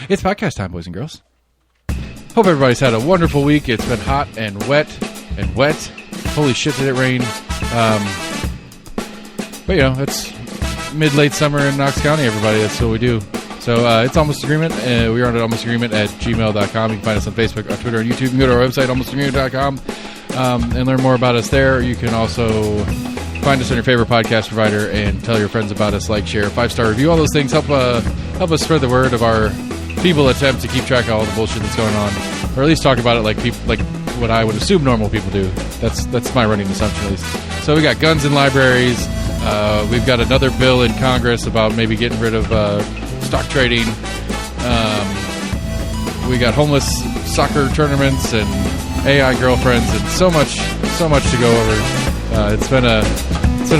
It's podcast time, boys and girls. Hope everybody's had a wonderful week. It's been hot and wet and wet. Holy shit, did it rain. But, you know, it's mid-late summer in Knox County, everybody. That's what we do. So it's Almost Agreement. We are on at almostagreement@gmail.com. You can find us on Facebook, on Twitter, and YouTube. You can go to our website, almostagreement.com, and learn more about us there. You can also find us on your favorite podcast provider and tell your friends about us, like, share, 5-star review. All those things help us spread the word of our feeble attempt to keep track of all the bullshit that's going on, or at least talk about it like what I would assume normal people do. That's my running assumption, at least. So we got guns in libraries. We've got another bill in Congress about maybe getting rid of stock trading. We got homeless soccer tournaments and AI girlfriends and so much to go over. It's been a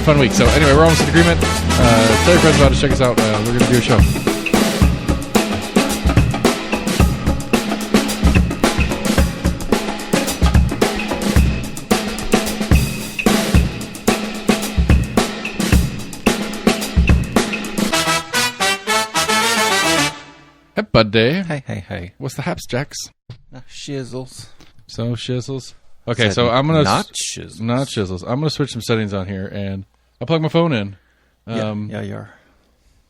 fun week. So anyway, we're almost in agreement. Tell your friends about it. Check us out. We're going to do a show. Hey, bud day. Hey. What's the haps, Jax? Shizzles. So shizzles. Okay, so I'm gonna not shizzles. Not shizzles. I'm gonna switch some settings on here, and I'll plug my phone in. Yeah, you are.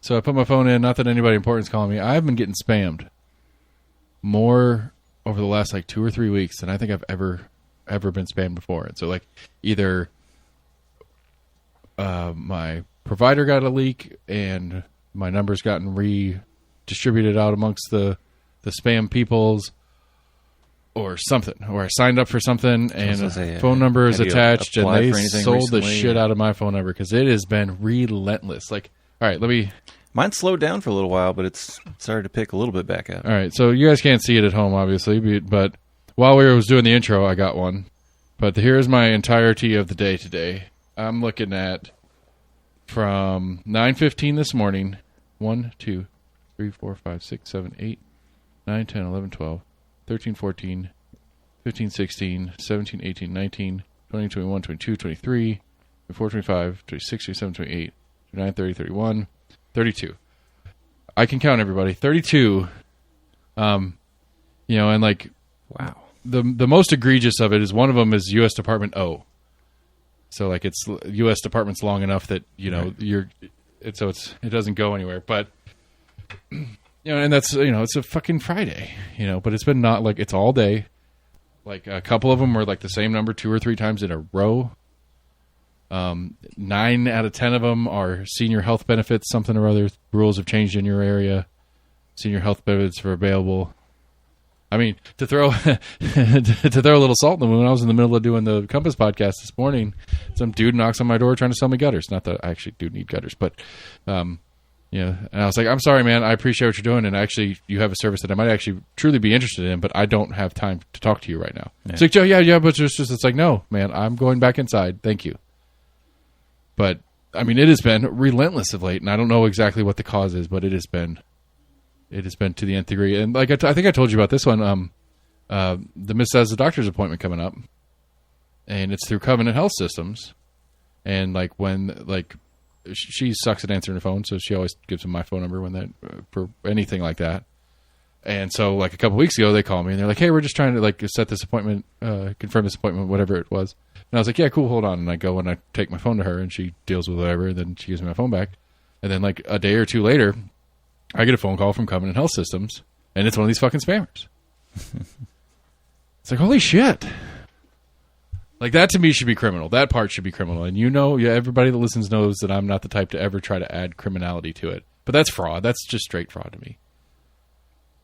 So I put my phone in. Not that anybody important's calling me. I've been getting spammed more over the last 2 or 3 weeks than I think I've ever been spammed before. And so either my provider got a leak and my number's gotten redistributed out amongst the spam peoples, or something, or I signed up for something and a phone number is attached and they sold the shit out of my phone number because it has been relentless. All right, Mine slowed down for a little while, but it's started to pick a little bit back up. All right, so you guys can't see it at home, obviously, but while we was doing the intro, I got one. But here's my entirety of the day today. I'm looking at from 9:15 this morning, 1, 2, 3, 4, 5, 6, 7, 8, 9, 10, 11, 12, 13, 14, 15, 16, 17, 18, 19, 20, 21, 22, 23, 24, 25, 26, 27, 28, 29, 30, 31, 32. I can count everybody. 32. And wow. The most egregious of it is one of them is U.S. Department O. So it's U.S. Department's long enough that, right. It doesn't go anywhere. But and that's, it's a fucking Friday, but it's been not it's all day. A couple of them were the same number 2 or 3 times in a row. 9 out of 10 of them are senior health benefits, something or other. Rules have changed in your area. Senior health benefits are available. I mean, to throw a little salt in the wound, I was in the middle of doing the Compass podcast this morning. Some dude knocks on my door trying to sell me gutters. Not that I actually do need gutters, but and I was like, I'm sorry, man. I appreciate what you're doing, and actually, you have a service that I might actually truly be interested in, but I don't have time to talk to you right now. Yeah. It's yeah, but it's no, man. I'm going back inside. Thank you. But I mean, it has been relentless of late, and I don't know exactly what the cause is, but it has been to the nth degree. And I think I told you about this one. The miss has a doctor's appointment coming up, and it's through Covenant Health Systems, and she sucks at answering the phone, so she always gives them my phone number for anything like that. And so, a couple weeks ago, they called me and they're like, "Hey, we're just trying to set this appointment, confirm this appointment, whatever it was." And I was like, "Yeah, cool, hold on." And I go and I take my phone to her, and she deals with whatever. And then she gives me my phone back, and then a day or two later, I get a phone call from Covenant Health Systems, and it's one of these fucking spammers. It's holy shit. That to me should be criminal. That part should be criminal. And everybody that listens knows that I'm not the type to ever try to add criminality to it. But that's fraud. That's just straight fraud to me.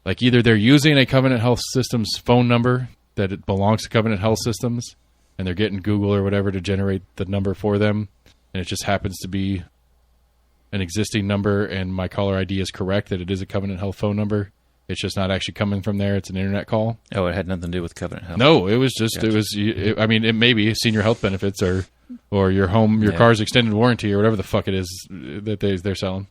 Either they're using a Covenant Health Systems phone number that it belongs to Covenant Health Systems, and they're getting Google or whatever to generate the number for them, and it just happens to be an existing number, and my caller ID is correct that it is a Covenant Health phone number. It's just not actually coming from there. It's an internet call. Oh, it had nothing to do with Covenant Health. No, it was just, gotcha. It may be senior health benefits or your car's extended warranty or whatever the fuck it is that they're selling.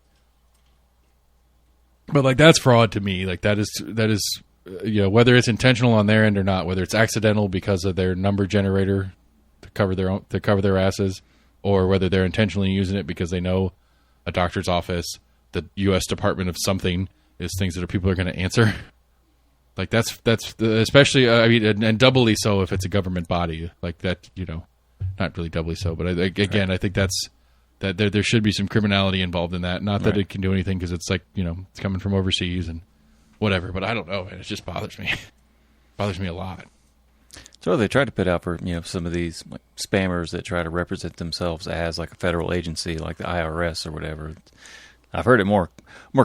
But that's fraud to me. That is whether it's intentional on their end or not, whether it's accidental because of their number generator to cover their asses, or whether they're intentionally using it because they know a doctor's office, the U.S. Department of something is things that people are going to answer. Like that's especially I mean, and doubly so if it's a government body like that. Not really doubly so, but again, I think that there should be some criminality involved in that. Not that it can do anything because it's like it's coming from overseas and whatever. But I don't know, man. It just bothers me. Bothers me a lot. So they tried to put out for some of these like spammers that try to represent themselves as like a federal agency, like the IRS or whatever. I've heard it more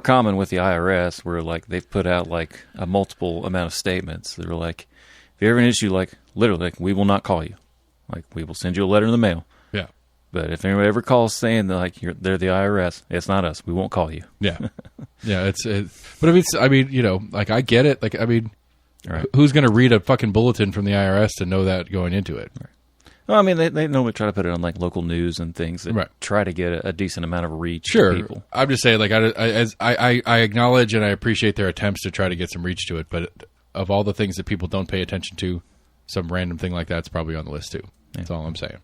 common with the IRS, where like they've put out like a multiple amount of statements. They're like, if you ever have an issue, like literally, like, we will not call you. Like, we will send you a letter in the mail. Yeah. But if anyone ever calls saying that like they're the IRS, it's not us. We won't call you. Yeah. Yeah. But I mean, like I get it. Like I mean, who's going to read a fucking bulletin from the IRS to know that going into it? Right. Well, I mean, they normally try to put it on like local news and things that try to get a decent amount of reach to people. I'm just saying, like I acknowledge and I appreciate their attempts to try to get some reach to it, but of all the things that people don't pay attention to, some random thing like that's probably on the list too. That's all I'm saying.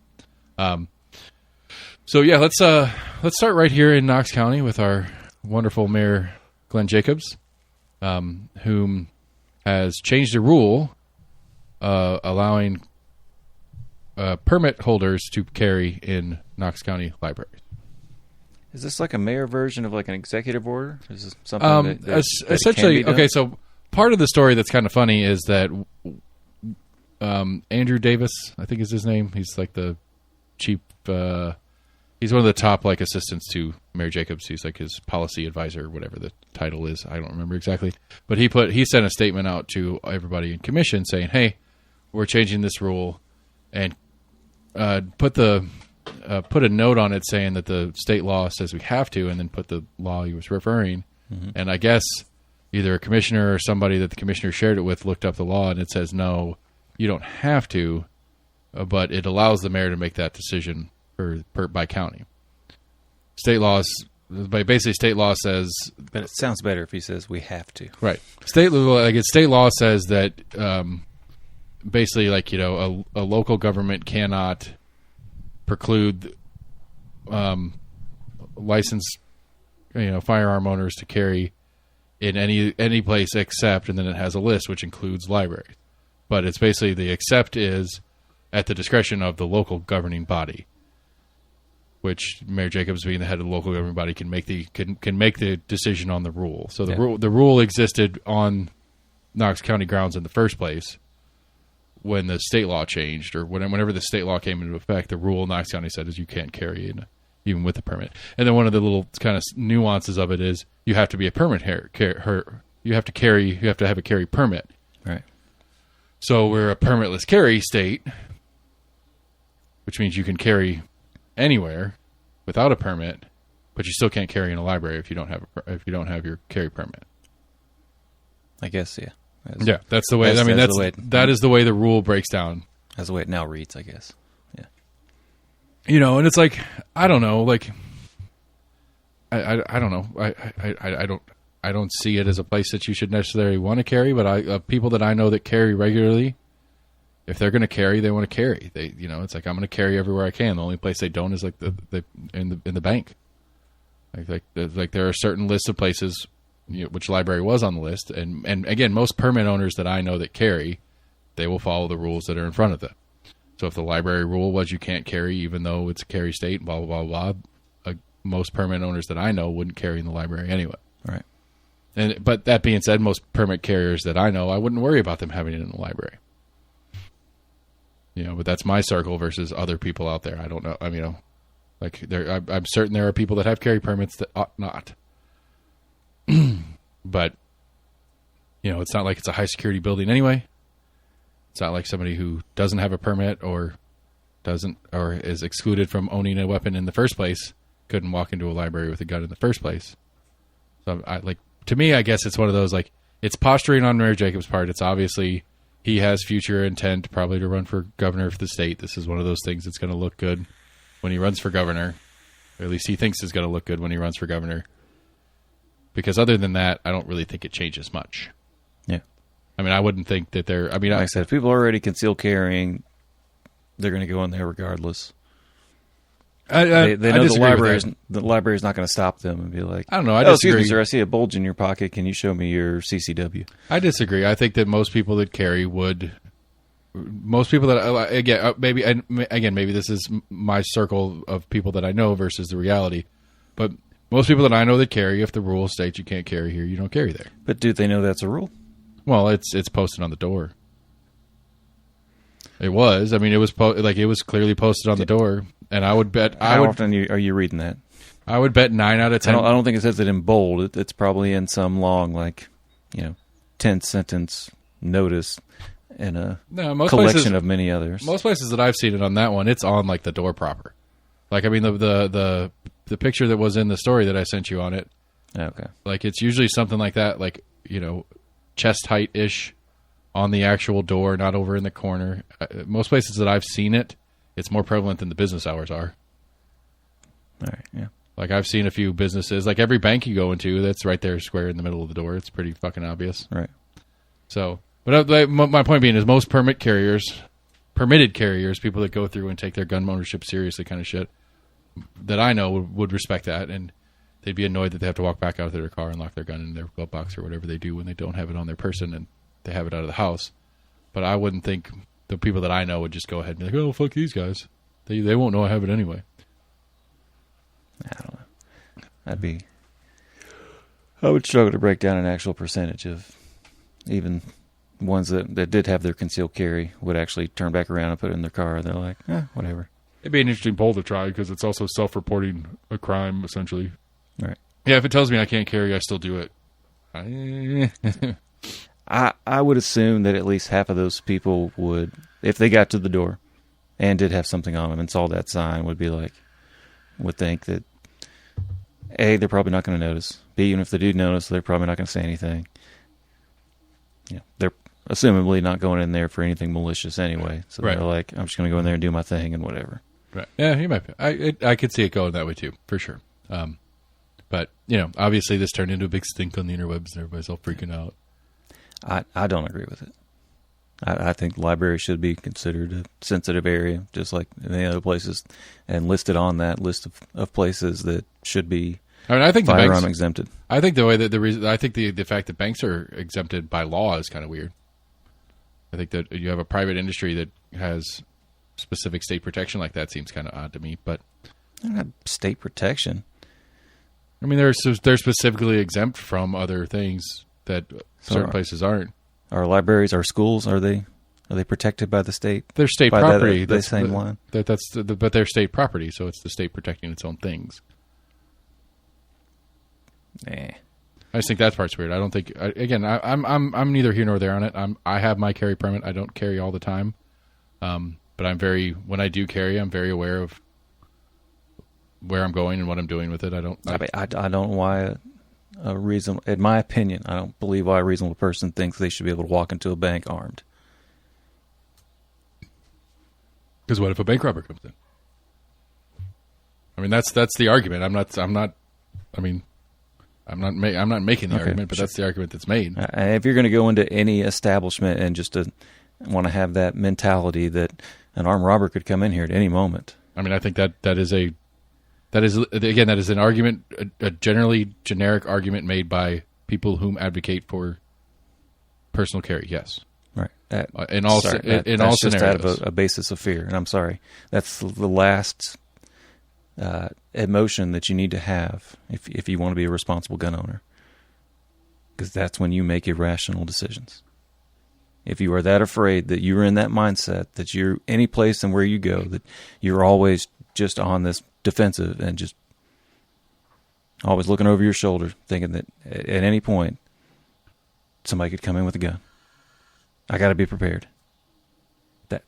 So yeah, let's start right here in Knox County with our wonderful Mayor Glenn Jacobs, whom has changed a rule allowing permit holders to carry in Knox County Libraries. Is this like a mayor version of like an executive order? Is this something that essentially okay? So part of the story that's kind of funny is that Andrew Davis, I think is his name. He's like the chief. He's one of the top like assistants to Mayor Jacobs. He's like his policy advisor, whatever the title is. I don't remember exactly, but he sent a statement out to everybody in commission saying, "Hey, we're changing this rule," and put a note on it saying that the state law says we have to, and then put the law he was referring. Mm-hmm. And I guess either a commissioner or somebody that the commissioner shared it with looked up the law, and it says no, you don't have to, but it allows the mayor to make that decision by county. State law says, but it sounds better if he says we have to. Right. State law says that basically, like a local government cannot preclude licensed firearm owners to carry in any place except, and then it has a list which includes libraries. But it's basically the except is at the discretion of the local governing body, which Mayor Jacobs, being the head of the local governing body, can make the decision on the rule. So the rule existed on Knox County grounds in the first place. When the state law changed, or whenever the state law came into effect, the rule Knox County said is you can't carry even with a permit. And then one of the little kind of nuances of it is you have to be a permit you have to have a carry permit. Right. So we're a permitless carry state, which means you can carry anywhere without a permit, but you still can't carry in a library if you don't have your carry permit. I guess, yeah. That's the way. That is the way the rule breaks down. That's the way it now reads, I guess. Yeah. And it's like I don't know. Like I don't know. I don't see it as a place that you should necessarily want to carry. But people that I know that carry regularly, if they're going to carry, they want to carry. It's like I'm going to carry everywhere I can. The only place they don't is like in the bank. Like there are certain lists of places. Which library was on the list, and again, most permit owners that I know that carry, they will follow the rules that are in front of them. So if the library rule was you can't carry, even though it's a carry state, blah blah blah blah, most permit owners that I know wouldn't carry in the library anyway. Right. But that being said, most permit carriers that I know, I wouldn't worry about them having it in the library. But that's my circle versus other people out there. I don't know. I'm certain there are people that have carry permits that ought not. But it's not like it's a high security building anyway. It's not like somebody who doesn't have a permit or is excluded from owning a weapon in the first place couldn't walk into a library with a gun in the first place. So to me, I guess it's one of those, like, it's posturing on Mayor Jacobs' part. It's obviously he has future intent probably to run for governor of the state. This is one of those things that's going to look good when he runs for governor, or at least he thinks is going to look good when he runs for governor. Because other than that, I don't really think it changes much. Yeah. I wouldn't think that they're... like I said, if people are already concealed carrying, they're going to go in there regardless. They know disagree with that. the library's not going to stop them and be like, I don't know. I "Oh, excuse disagree. me, sir. I see a bulge in your pocket. Can you show me your CCW?" I disagree. I think that most people that carry would. Most people that maybe this is my circle of people that I know versus the reality, but most people that I know that carry, if the rule states you can't carry here, you don't carry there. But do they know that's a rule? Well, it's posted on the door. It was. I mean, it was it was clearly posted on the door, and I would bet. How often are you reading that? I would bet 9 out of 10. I don't think it says it in bold. It's probably in some long, 10-sentence notice in a collection of many others. Most places that I've seen it on that one, it's on the door proper. I mean, the picture that was in the story that I sent you on it. Okay. It's usually something like that, chest height ish on the actual door, not over in the corner. Most places that I've seen it, it's more prevalent than the business hours are. All right. Yeah. I've seen a few businesses, every bank you go into, that's right there, square in the middle of the door. It's pretty fucking obvious. Right. So, but my point being is most permitted carriers, people that go through and take their gun ownership seriously, kind of shit, that I know would respect that, and they'd be annoyed that they have to walk back out to their car and lock their gun in their glove box or whatever they do when they don't have it on their person and they have it out of the house. But I wouldn't think the people that I know would just go ahead and be like, "Oh, fuck these guys. They won't know I have it anyway." I don't know. I would struggle to break down an actual percentage of even ones that did have their concealed carry would actually turn back around and put it in their car. They're like, whatever. It'd be an interesting poll to try because it's also self-reporting a crime, essentially. Right. Yeah, if it tells me I can't carry, I still do it. I would assume that at least half of those people would, if they got to the door and did have something on them and saw that sign, would think that, A, they're probably not going to notice. B, even if they do notice, they're probably not going to say anything. They're assumably not going in there for anything malicious anyway. So right. They're like, I'm just going to go in there and do my thing and whatever. Right. Yeah, you might be. I could see it going that way too, for sure. But, obviously this turned into a big stink on the interwebs and everybody's all freaking out. I don't agree with it. I think libraries should be considered a sensitive area, just like any other places, and listed on that list of places that should be I think firearm exempted. I think the way that the fact that banks are exempted by law is kind of weird. I think that you have a private industry that has specific state protection like that seems kind of odd to me. But not state protection. I mean, they're specifically exempt from other things that certain places aren't. Our libraries, our schools, are they protected by the state? They're state property. That's the same line. But they're state property, so it's the state protecting its own things. I just think that part's weird. I don't think. I'm neither here nor there on it. I have my carry permit. I don't carry all the time, but when I do carry, I'm very aware of where I'm going and what I'm doing with it. I don't know why a reason. In my opinion, I don't believe why a reasonable person thinks they should be able to walk into a bank armed. Because what if a bank robber comes in? I mean, that's the argument. I'm not making the argument, but that's the argument that's made. If you're going to go into any establishment and just want to have that mentality that an armed robber could come in here at any moment. I mean, I think that is an argument, a generally generic argument made by people whom advocate for personal carry. Yes, right. In all scenarios, just out of a basis of fear. And I'm sorry, that's the last emotion that you need to have if you want to be a responsible gun owner, because that's when you make irrational decisions. If you are that afraid that you're in that mindset, that you're any place and where you go, that you're always just on this defensive and just always looking over your shoulder, thinking that at any point somebody could come in with a gun. I got to be prepared. That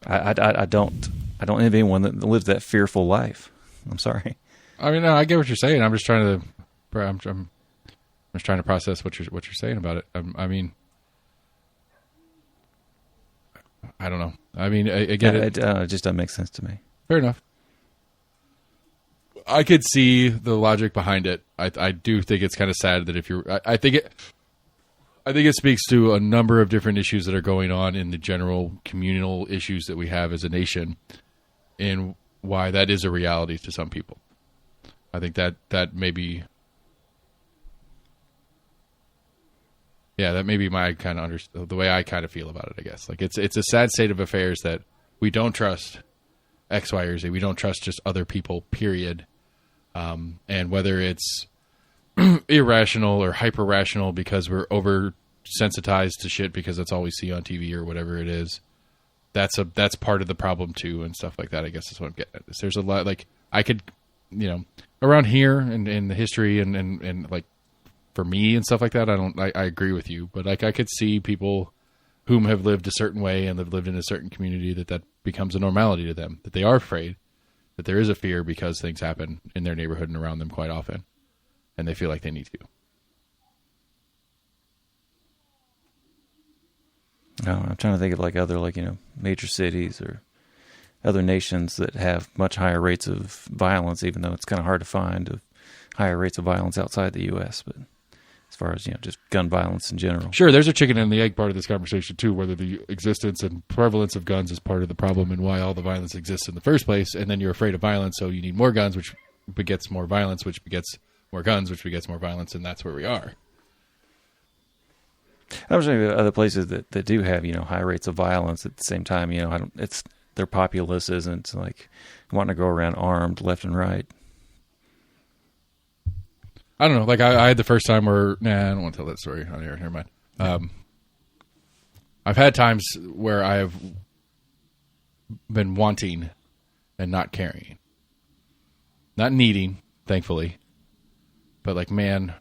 I don't envy anyone that lives that fearful life. I'm sorry. I mean, no, I get what you're saying. I'm just trying to process what you're saying about it. I mean, I don't know. I mean, I get it. It just doesn't make sense to me. Fair enough. I could see the logic behind it. I do think it's kind of sad that if you're, I think it speaks to a number of different issues that are going on in the general communal issues that we have as a nation. And why that is a reality to some people. I think that may be, that may be my kind of the way I kind of feel about it, I guess. Like it's a sad state of affairs that we don't trust X, Y, or Z. We don't trust just other people, period. And whether it's irrational or hyper rational because we're oversensitized to shit because that's all we see on TV or whatever it is, that's part of the problem too, and stuff like that. I guess is what I'm getting at. There's a lot, like, I could, around here and in the history and like for me and stuff like that, I agree with you, but like I could see people whom have lived a certain way and have lived in a certain community that becomes a normality to them, that they are afraid, that there is a fear because things happen in their neighborhood and around them quite often, and they feel like they need to. No, I'm trying to think of like other major cities or other nations that have much higher rates of violence, even though it's kind of hard to find higher rates of violence outside the U.S., but as far as, just gun violence in general. Sure, there's a chicken and the egg part of this conversation, too, whether the existence and prevalence of guns is part of the problem and why all the violence exists in the first place, and then you're afraid of violence, so you need more guns, which begets more violence, which begets more guns, which begets more violence, and that's where we are. I'm saying other places that do have, high rates of violence at the same time, their populace isn't, like, wanting to go around armed left and right. I don't know. Like I had the first time where, I don't want to tell that story on here. Never mind. I've had times where I have been wanting and not carrying, not needing, thankfully, but like, man,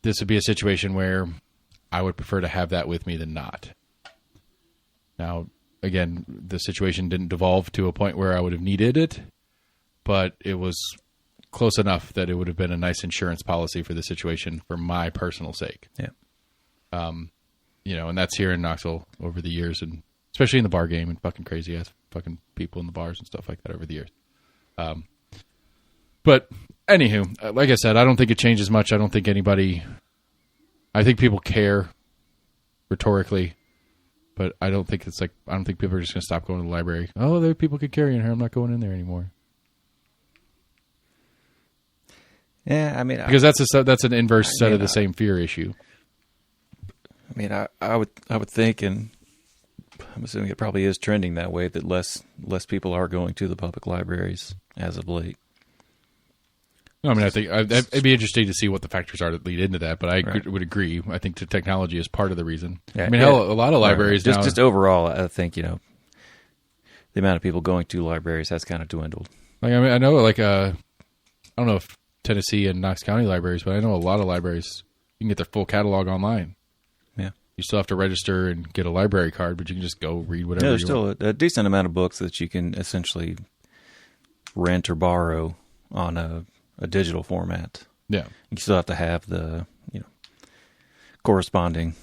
this would be a situation where I would prefer to have that with me than not. Now, again, the situation didn't devolve to a point where I would have needed it, but it was close enough that it would have been a nice insurance policy for the situation for my personal sake. Yeah. And that's here in Knoxville over the years, and especially in the bar game and fucking crazy ass fucking people in the bars and stuff like that over the years. But anywho, like I said, I don't think it changes much. I think people care rhetorically, but I don't think people are just going to stop going to the library. Oh, there are people could carry in here. I'm not going in there anymore. Yeah, I mean, because that's an inverse set of the same fear issue. I mean, I would think, and I'm assuming it probably is trending that way, that less people are going to the public libraries as of late. No, I mean, I think it'd be interesting to see what the factors are that lead into that, but I would agree. I think the technology is part of the reason. Yeah, I mean, hell, a lot of libraries now... Just overall, I think, the amount of people going to libraries has kind of dwindled. Like, I mean, I know, like, I don't know if Tennessee and Knox County libraries, but I know a lot of libraries, you can get their full catalog online. Yeah. You still have to register and get a library card, but you can just go read whatever you want. There's still a decent amount of books that you can essentially rent or borrow on a digital format. Yeah. You still have to have the, corresponding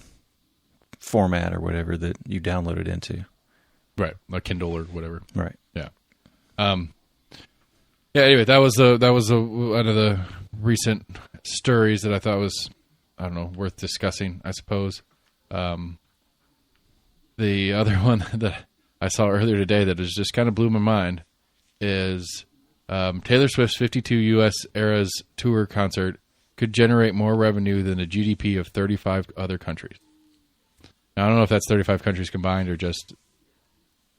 format or whatever that you download it into. Right. Like Kindle or whatever. Right. Yeah. Yeah, anyway, that was one of the recent stories that I thought was, I don't know, worth discussing, I suppose. The other one that I saw earlier today that just kind of blew my mind is Taylor Swift's 52 U.S. Eras Tour concert could generate more revenue than the GDP of 35 other countries. Now, I don't know if that's 35 countries combined or just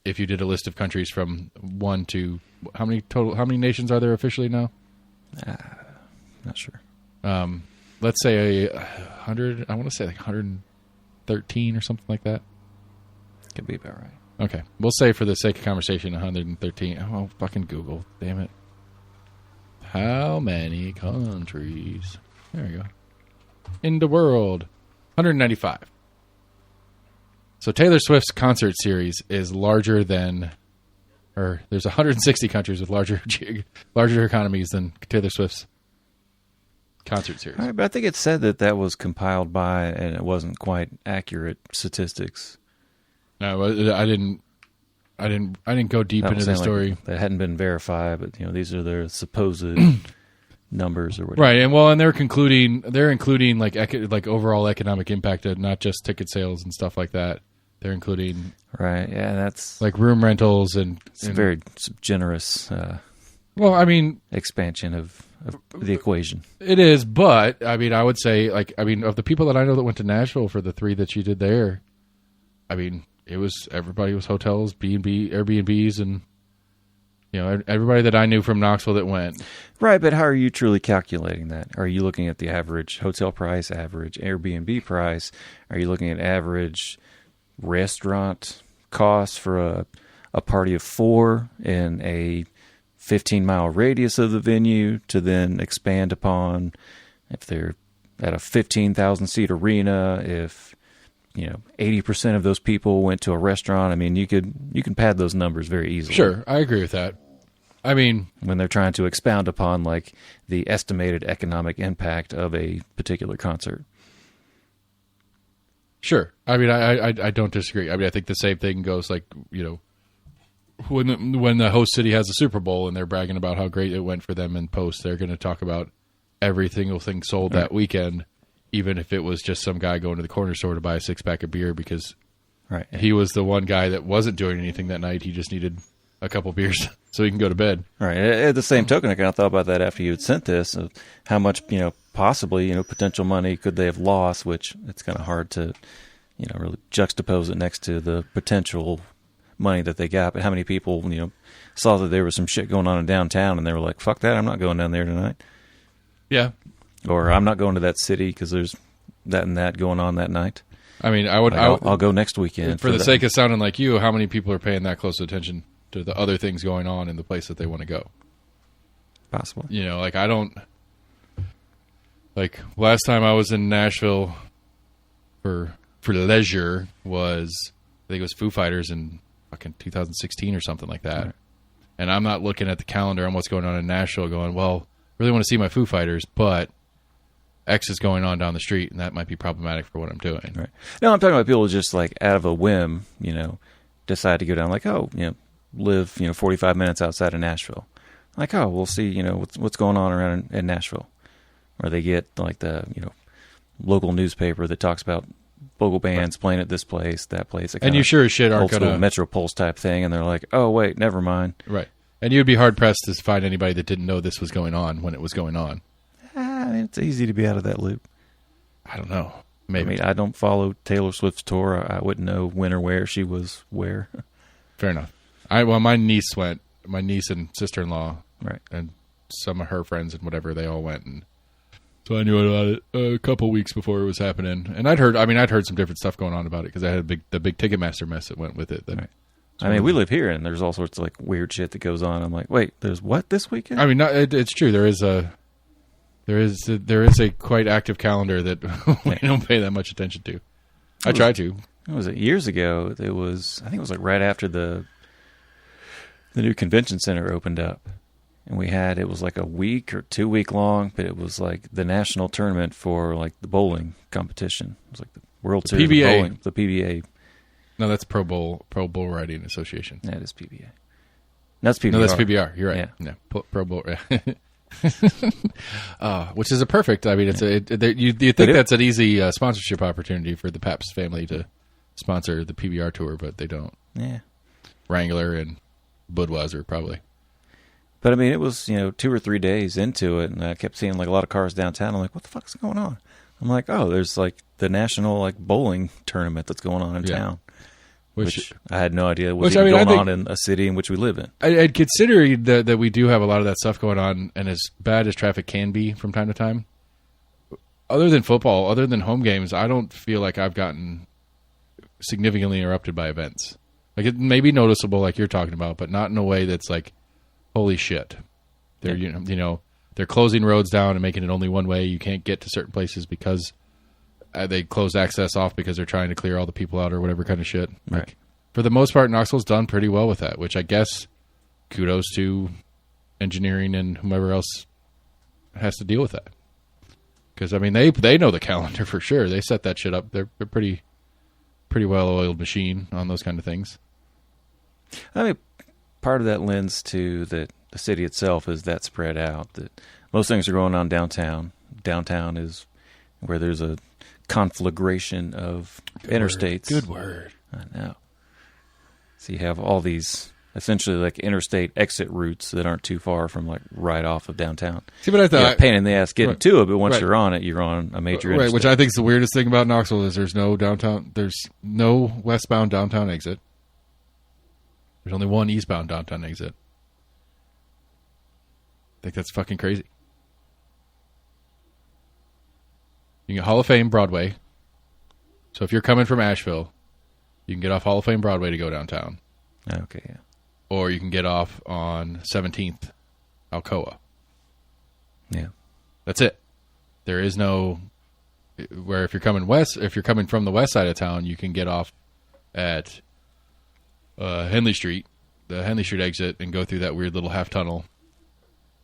if you did a list of countries from 1 to... How many nations are there officially now? Not sure. Let's say 100. I want to say like 113 or something like that. Could be about right. Okay. We'll say for the sake of conversation 113. Oh, fucking Google. Damn it. How many countries? There we go. In the world. 195. So Taylor Swift's concert series is larger than... Or there's 160 countries with larger economies than Taylor Swift's concert series. All right, but I think it said that was compiled by, and it wasn't quite accurate statistics. No, I didn't go deep into the story. Like that hadn't been verified, but these are their supposed numbers or whatever. Right, and they're including like overall economic impact, not just ticket sales and stuff like that. They're including Right. Yeah, that's like room rentals and very generous well, I mean, expansion of the equation. It is, but I mean, I would say of the people that I know that went to Nashville for the 3 that you did there, I mean, everybody was hotels, B&B, Airbnbs, and everybody that I knew from Knoxville that went. Right, but how are you truly calculating that? Are you looking at the average hotel price, average Airbnb price? Are you looking at average restaurant costs for a party of 4 in a 15-mile radius of the venue to then expand upon if they're at a 15,000-seat arena, if 80% of those people went to a restaurant? I mean, you can pad those numbers very easily. Sure, I agree with that. I mean, when they're trying to expound upon like the estimated economic impact of a particular concert. Sure. I mean, I don't disagree. I mean, I think the same thing goes like, when the host city has a Super Bowl and they're bragging about how great it went for them in post, they're going to talk about every single thing sold that weekend, even if it was just some guy going to the corner store to buy a 6-pack of beer because he was the one guy that wasn't doing anything that night. He just needed a couple beers so he can go to bed. Right. At the same token, I kind of thought about that after you had sent this, of how much, possibly, potential money could they have lost, which it's kind of hard to, really juxtapose it next to the potential money that they got. But how many people, saw that there was some shit going on in downtown and they were like, fuck that, I'm not going down there tonight. Yeah. Or I'm not going to that city because there's that and that going on that night. I mean, I'll go next weekend. For the sake of sounding like you, how many people are paying that close attention to the other things going on in the place that they want to go? Possible. Last time I was in Nashville for leisure was, I think it was Foo Fighters in fucking 2016 or something like that. Right. And I'm not looking at the calendar on what's going on in Nashville going, well, really want to see my Foo Fighters, but X is going on down the street, and that might be problematic for what I'm doing. Right. No, I'm talking about people just like out of a whim, decide to go down like, live, 45 minutes outside of Nashville. Like, we'll see, what's going on around in Nashville. Or they get like the, local newspaper that talks about local bands playing at this place, that place. And you sure as shit aren't going to Metro Pulse type thing, and they're like, oh wait, never mind. Right. And you'd be hard pressed to find anybody that didn't know this was going on when it was going on. I mean, it's easy to be out of that loop. I don't know. Maybe. I mean, I don't follow Taylor Swift's tour. I wouldn't know when or where she was where. Fair enough. My niece went. My niece and sister-in-law, right, and some of her friends and whatever, they all went, and so I knew about it a couple weeks before it was happening. And I'd heard some different stuff going on about it because I had the big Ticketmaster mess that went with it. Right. I mean, we live here, and there's all sorts of like weird shit that goes on. I'm like, wait, there's what this weekend? I mean, it's true. There is a quite active calendar that we don't pay that much attention to. I try to. What was it? Years ago, I think it was like right after the new convention center opened up, and it was like a week or 2 week long, but it was like the national tournament for like the bowling competition. It was like the World Series of Bowling, the PBA. No, that's Pro Bowl Riding Association. That is PBA. That's PBR. No, that's PBR. You're right. Yeah. Pro Bowl. Which is a perfect. I mean, you think that's an easy sponsorship opportunity for the Pabst family to sponsor the PBR tour, but they don't. Yeah. Wrangler and Budweiser probably. But I mean, it was 2 or 3 days into it, and I kept seeing like a lot of cars downtown. I'm like, what the fuck is going on? I'm like, oh, there's like the national like bowling tournament that's going on in town. Which I had no idea was even going on in a city in which we live in. I'd consider that we do have a lot of that stuff going on, and as bad as traffic can be from time to time, other than football, other than home games, I don't feel like I've gotten significantly interrupted by events. Like it may be noticeable, like you're talking about, but not in a way that's like, holy shit. They're they're closing roads down and making it only one way. You can't get to certain places because they closed access off because they're trying to clear all the people out or whatever kind of shit. Right. Like, for the most part, Knoxville's done pretty well with that, which I guess kudos to engineering and whomever else has to deal with that. Because, I mean, they know the calendar for sure. They set that shit up. They're pretty well-oiled machine on those kind of things. I mean, part of that lends to that the city itself is that spread out. That most things are going on downtown. Downtown is where there's a conflagration of interstates. Good word. I know. So you have all these essentially like interstate exit routes that aren't too far from like right off of downtown. See, but I thought pain in the ass getting to it, but once right. you're on it, you're on a major right, interstate. which I think is the weirdest thing about Knoxville is there's no westbound downtown exit. There's only one eastbound downtown exit. I think that's fucking crazy. You can get Hall of Fame Broadway. So if you're coming from Asheville, you can get off Hall of Fame Broadway to go downtown. Okay, yeah. Or you can get off on 17th, Alcoa. Yeah. That's it. There is no where if you're coming from the west side of town, you can get off at Henley Street, the Henley Street exit, and go through that weird little half tunnel,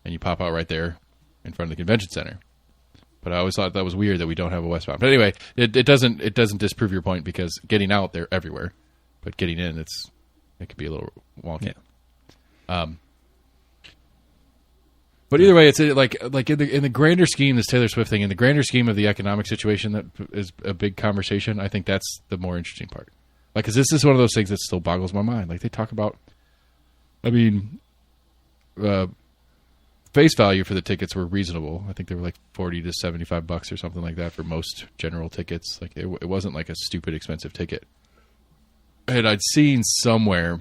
and you pop out right there in front of the convention center. But I always thought that was weird that we don't have a westbound. But anyway, it doesn't disprove your point because getting out, they're everywhere, but getting in, it could be a little wonky. Yeah. But either way, it's like in the grander scheme, this Taylor Swift thing, in the grander scheme of the economic situation that is a big conversation, I think that's the more interesting part. Like, because this is one of those things that still boggles my mind. Like, they talk about, face value for the tickets were reasonable. I think they were like $40 to $75 or something like that for most general tickets. Like, it wasn't like a stupid expensive ticket. And I'd seen somewhere,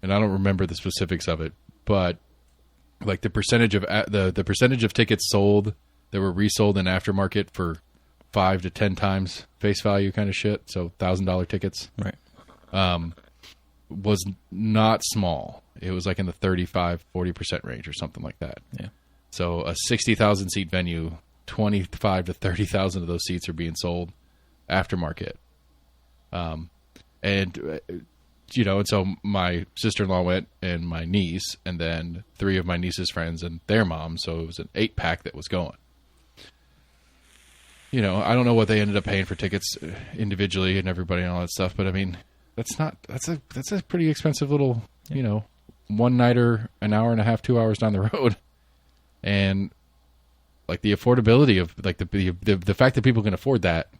and I don't remember the specifics of it, but like the percentage of the percentage of tickets sold that were resold in aftermarket for 5 to 10 times face value kind of shit. So $1,000 tickets, right, was not small. It was like in the 35-40% range or something like that. Yeah. So a 60,000 seat venue, 25 to 30,000 of those seats are being sold aftermarket. And so my sister-in-law went and my niece, and then 3 of my niece's friends and their mom. So it was an 8-pack that was going. I don't know what they ended up paying for tickets individually and everybody and all that stuff, but I mean, that's a pretty expensive little, one-nighter, an hour and a half, 2 hours down the road. And like the affordability of like the fact that people can afford that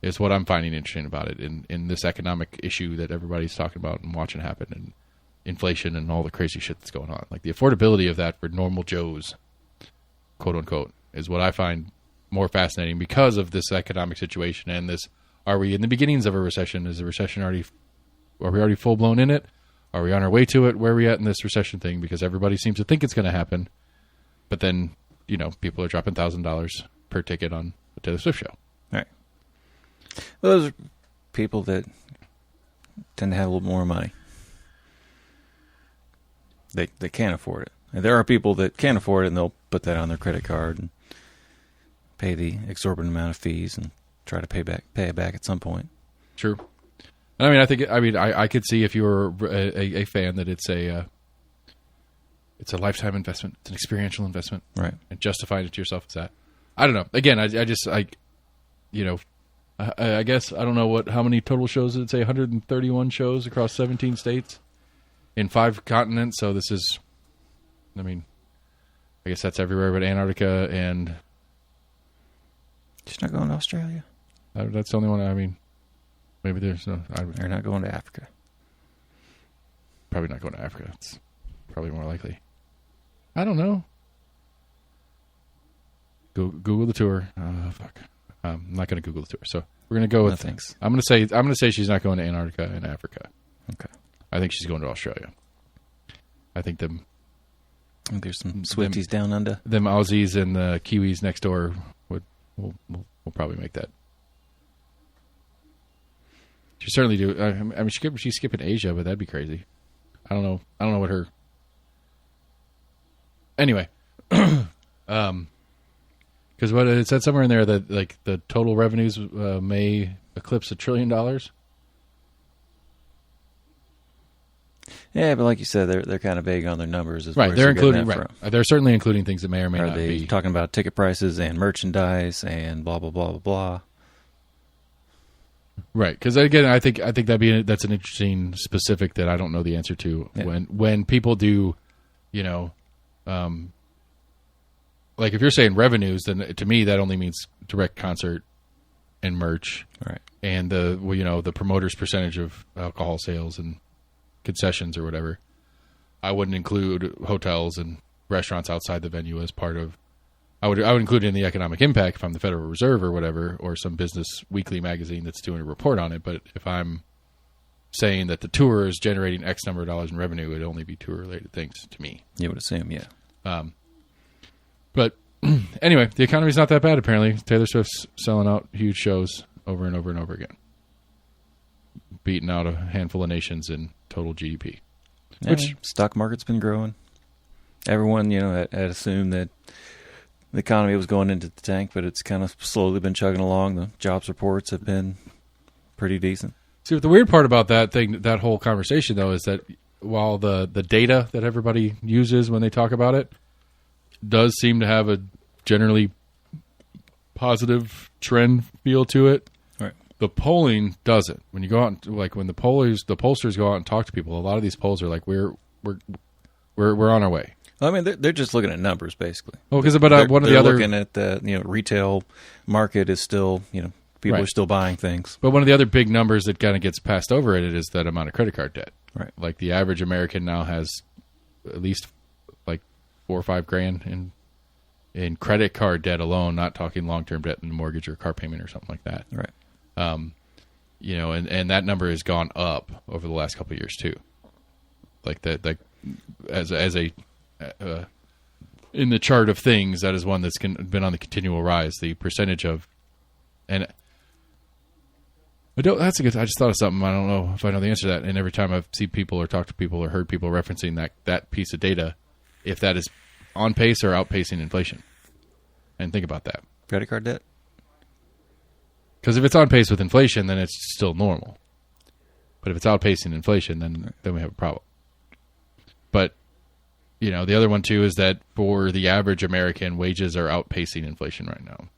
is what I'm finding interesting about it in this economic issue that everybody's talking about and watching happen, and inflation and all the crazy shit that's going on. Like the affordability of that for normal Joes, quote unquote, is what I find more fascinating because of this economic situation and this. Are we in the beginnings of a recession? Is the recession are we already full blown in it? Are we on our way to it? Where are we at in this recession thing? Because everybody seems to think it's going to happen, but then people are dropping $1,000 per ticket on a Taylor Swift show. Right. Well, those are people that tend to have a little more money. They can't afford it. And there are people that can't afford it, and they'll put that on their credit card and pay the exorbitant amount of fees and try to pay it back at some point. Sure. I could see if you were a fan that it's a lifetime investment. It's an experiential investment, right? And justifying it to yourself as that. I don't know. Again, I guess I don't know how many total shows did it say? 131 shows across 17 states in 5 continents. So this is, I guess that's everywhere but Antarctica and. She's not going to Australia. That's the only one. Maybe there's no. They're not going to Africa. Probably not going to Africa. It's probably more likely. I don't know. Google the tour. Oh, fuck. I'm not going to Google the tour. So we're going to go with. No, thanks. I'm going to say she's not going to Antarctica and Africa. Okay. I think she's going to Australia. I think there's some Swifties down under. Them Aussies and the Kiwis next door will probably make that. She certainly do. She's skipping Asia, but that'd be crazy. I don't know what her. Anyway, because what it said somewhere in there that like the total revenues may eclipse $1 trillion. Yeah, but like you said, they're kind of vague on their numbers. Right, they're including They're certainly including things that may or may not be. Be talking about ticket prices and merchandise and blah blah blah blah blah. Right, because again, I think that's an interesting specific that I don't know the answer to. Yeah. When people do, like if you're saying revenues, then to me that only means direct concert and merch, Right. and the promoter's percentage of alcohol sales and concessions or whatever. I wouldn't include hotels and restaurants outside the venue as part of. I would include it in the economic impact if I'm the Federal Reserve or whatever, or some business weekly magazine that's doing a report on it. But if I'm saying that the tour is generating X number of dollars in revenue, it would only be tour-related things to me. You would assume, yeah. But anyway, the economy's not that bad, apparently. Taylor Swift's selling out huge shows over and over and over again, beating out a handful of nations in total GDP. Yeah, which stock market's been growing. Everyone, had assumed that the economy was going into the tank, but it's kind of slowly been chugging along. The jobs reports have been pretty decent. See, the weird part about that whole conversation, though, is that while the data that everybody uses when they talk about it does seem to have a generally positive trend feel to it, right, the polling doesn't. When you go out, when the pollsters go out and talk to people, a lot of these polls are like, we're on our way. I mean, they're just looking at numbers, basically. Oh, because one of the other looking at the retail market is still people are still buying things. But one of the other big numbers that kind of gets passed over it is that amount of credit card debt. Right. Like the average American now has at least like $4 or $5 grand in credit card debt alone. Not talking long term debt in mortgage or car payment or something like that. Right. And that number has gone up over the last couple of years too. Like that, as a in the chart of things, that is one that's been on the continual rise. The percentage of, and that's a good. I just thought of something. I don't know if I know the answer to that. And every time I've seen people or talked to people or heard people referencing that piece of data, if that is on pace or outpacing inflation, and think about that. Credit card debt. Because if it's on pace with inflation, then it's still normal. But if it's outpacing inflation, then we have a problem. But the other one too is that for the average American, wages are outpacing inflation right now.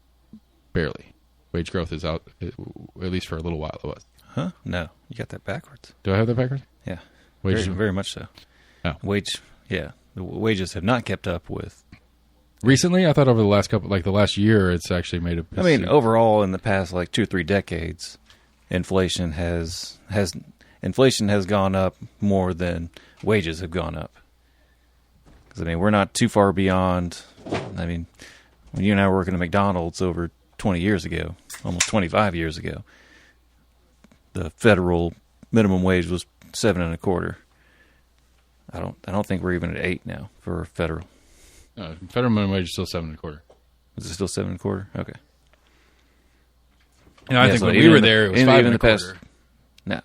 Barely. Wage growth is out, at least for a little while it was. Huh? No. You got that backwards. Do I have that backwards? Yeah. Wages very much so. Oh. The wages have not kept up with. Recently? I thought over the last the last year, it's actually made a... overall in the past 2 or 3 decades, inflation has gone up more than wages have gone up. Because, we're not too far beyond... when you and I were working at McDonald's over 20 years ago, almost 25 years ago, the federal minimum wage was 7.25. I don't think we're even at 8 now for federal. Federal minimum wage is still 7.25. Is it still 7.25? Okay. I think when we were there, it was 5.25. No,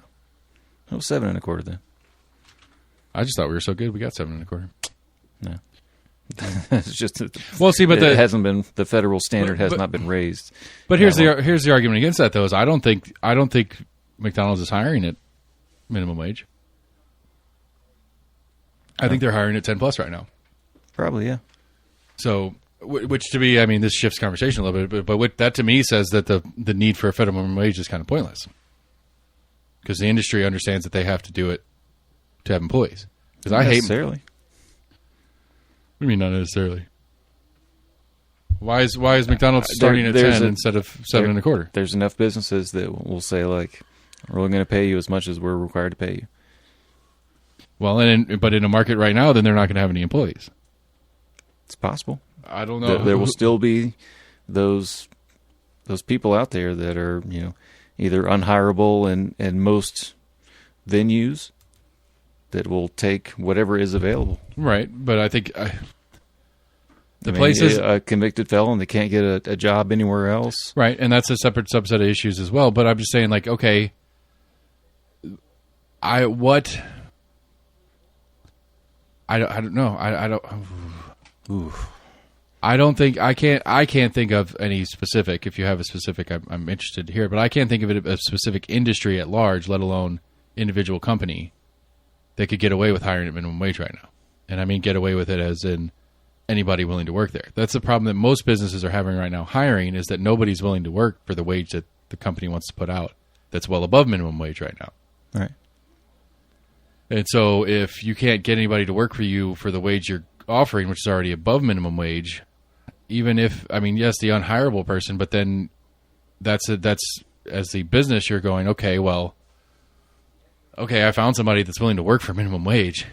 it was 7.25 then. I just thought we were so good. We got 7.25. No. It's just it hasn't been, the federal standard has not been raised. But here's the argument against that though, is I don't think McDonald's is hiring at minimum wage. I think they're hiring at 10 plus right now. Probably, yeah. So, which to me, this shifts conversation a little bit, but what that to me says that the need for a federal minimum wage is kind of pointless, because the industry understands that they have to do it to have employees. Because I hate necessarily. What do you mean, not necessarily? Why is McDonald's starting at 10 instead of 7.25? There's enough businesses that will say, we're only going to pay you as much as we're required to pay you. Well, but in a market right now, then they're not going to have any employees. It's possible. I don't know. There will still be those people out there that are, either unhireable in most venues that will take whatever is available. Right, but I think places, a convicted felon that can't get a job anywhere else. Right, and that's a separate subset of issues as well. But I'm just saying, okay, I don't know. I can't think of any specific. If you have a specific, I'm interested to hear it. But I can't think of it a specific industry at large, let alone individual company, that could get away with hiring at minimum wage right now. And get away with it as in anybody willing to work there. That's the problem that most businesses are having right now hiring, is that nobody's willing to work for the wage that the company wants to put out that's well above minimum wage right now. Right. And so if you can't get anybody to work for you for the wage you're offering, which is already above minimum wage, even if, yes, the unhireable person, but then that's as the business, you're going, okay, well, okay, I found somebody that's willing to work for minimum wage,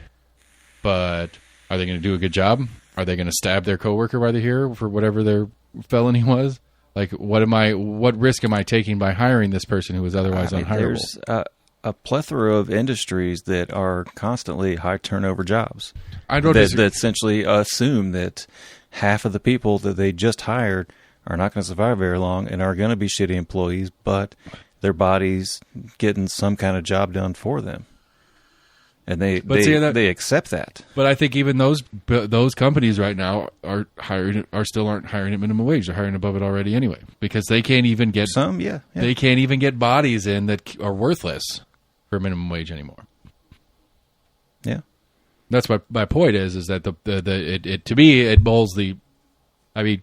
but are they going to do a good job? Are they going to stab their coworker while they're here for whatever their felony was? Like, what risk am I taking by hiring this person who is otherwise unhireable? There's a plethora of industries that are constantly high turnover jobs. I don't that essentially assume that half of the people that they just hired are not going to survive very long and are going to be shitty employees, but their body's getting some kind of job done for them. And they accept that. But I think even those companies right now still aren't hiring at minimum wage. They're hiring above it already anyway, because they can't even get They can't even get bodies in that are worthless for minimum wage anymore. Yeah, that's my point is that it to me it bowls the. I mean,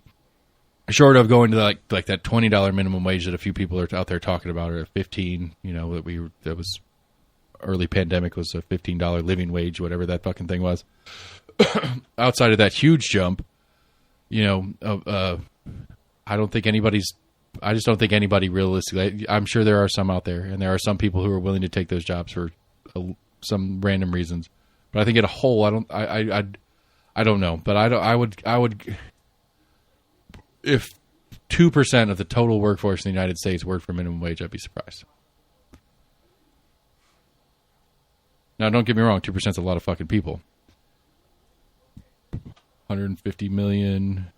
short of going to like that $20 minimum wage that a few people are out there talking about, or $15. That was. Early pandemic was a $15 living wage, whatever that fucking thing was. Outside of that huge jump, I just don't think anybody realistically. I'm sure there are some out there, and there are some people who are willing to take those jobs for some random reasons. But I think, at a whole, I don't know. But I would, if 2% of the total workforce in the United States worked for minimum wage, I'd be surprised. Now, don't get me wrong, 2% is a lot of fucking people. 150 million.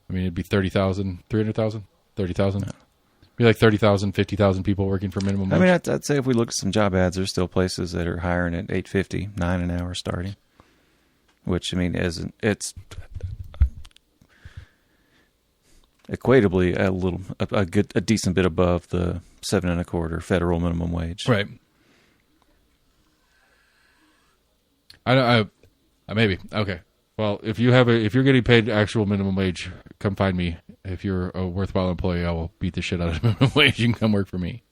I mean, it'd be 30,000, 300,000, 30,000. It'd be like 30,000, 50,000 people working for minimum wage. I mean, I'd say if we look at some job ads, there's still places that are hiring at $8.50, $9 an hour starting. Which, I mean, it's equitably a decent bit above the 7.25 federal minimum wage. Right. I maybe. Okay. Well, if you're getting paid actual minimum wage, come find me. If you're a worthwhile employee, I will beat the shit out of minimum wage. You can come work for me.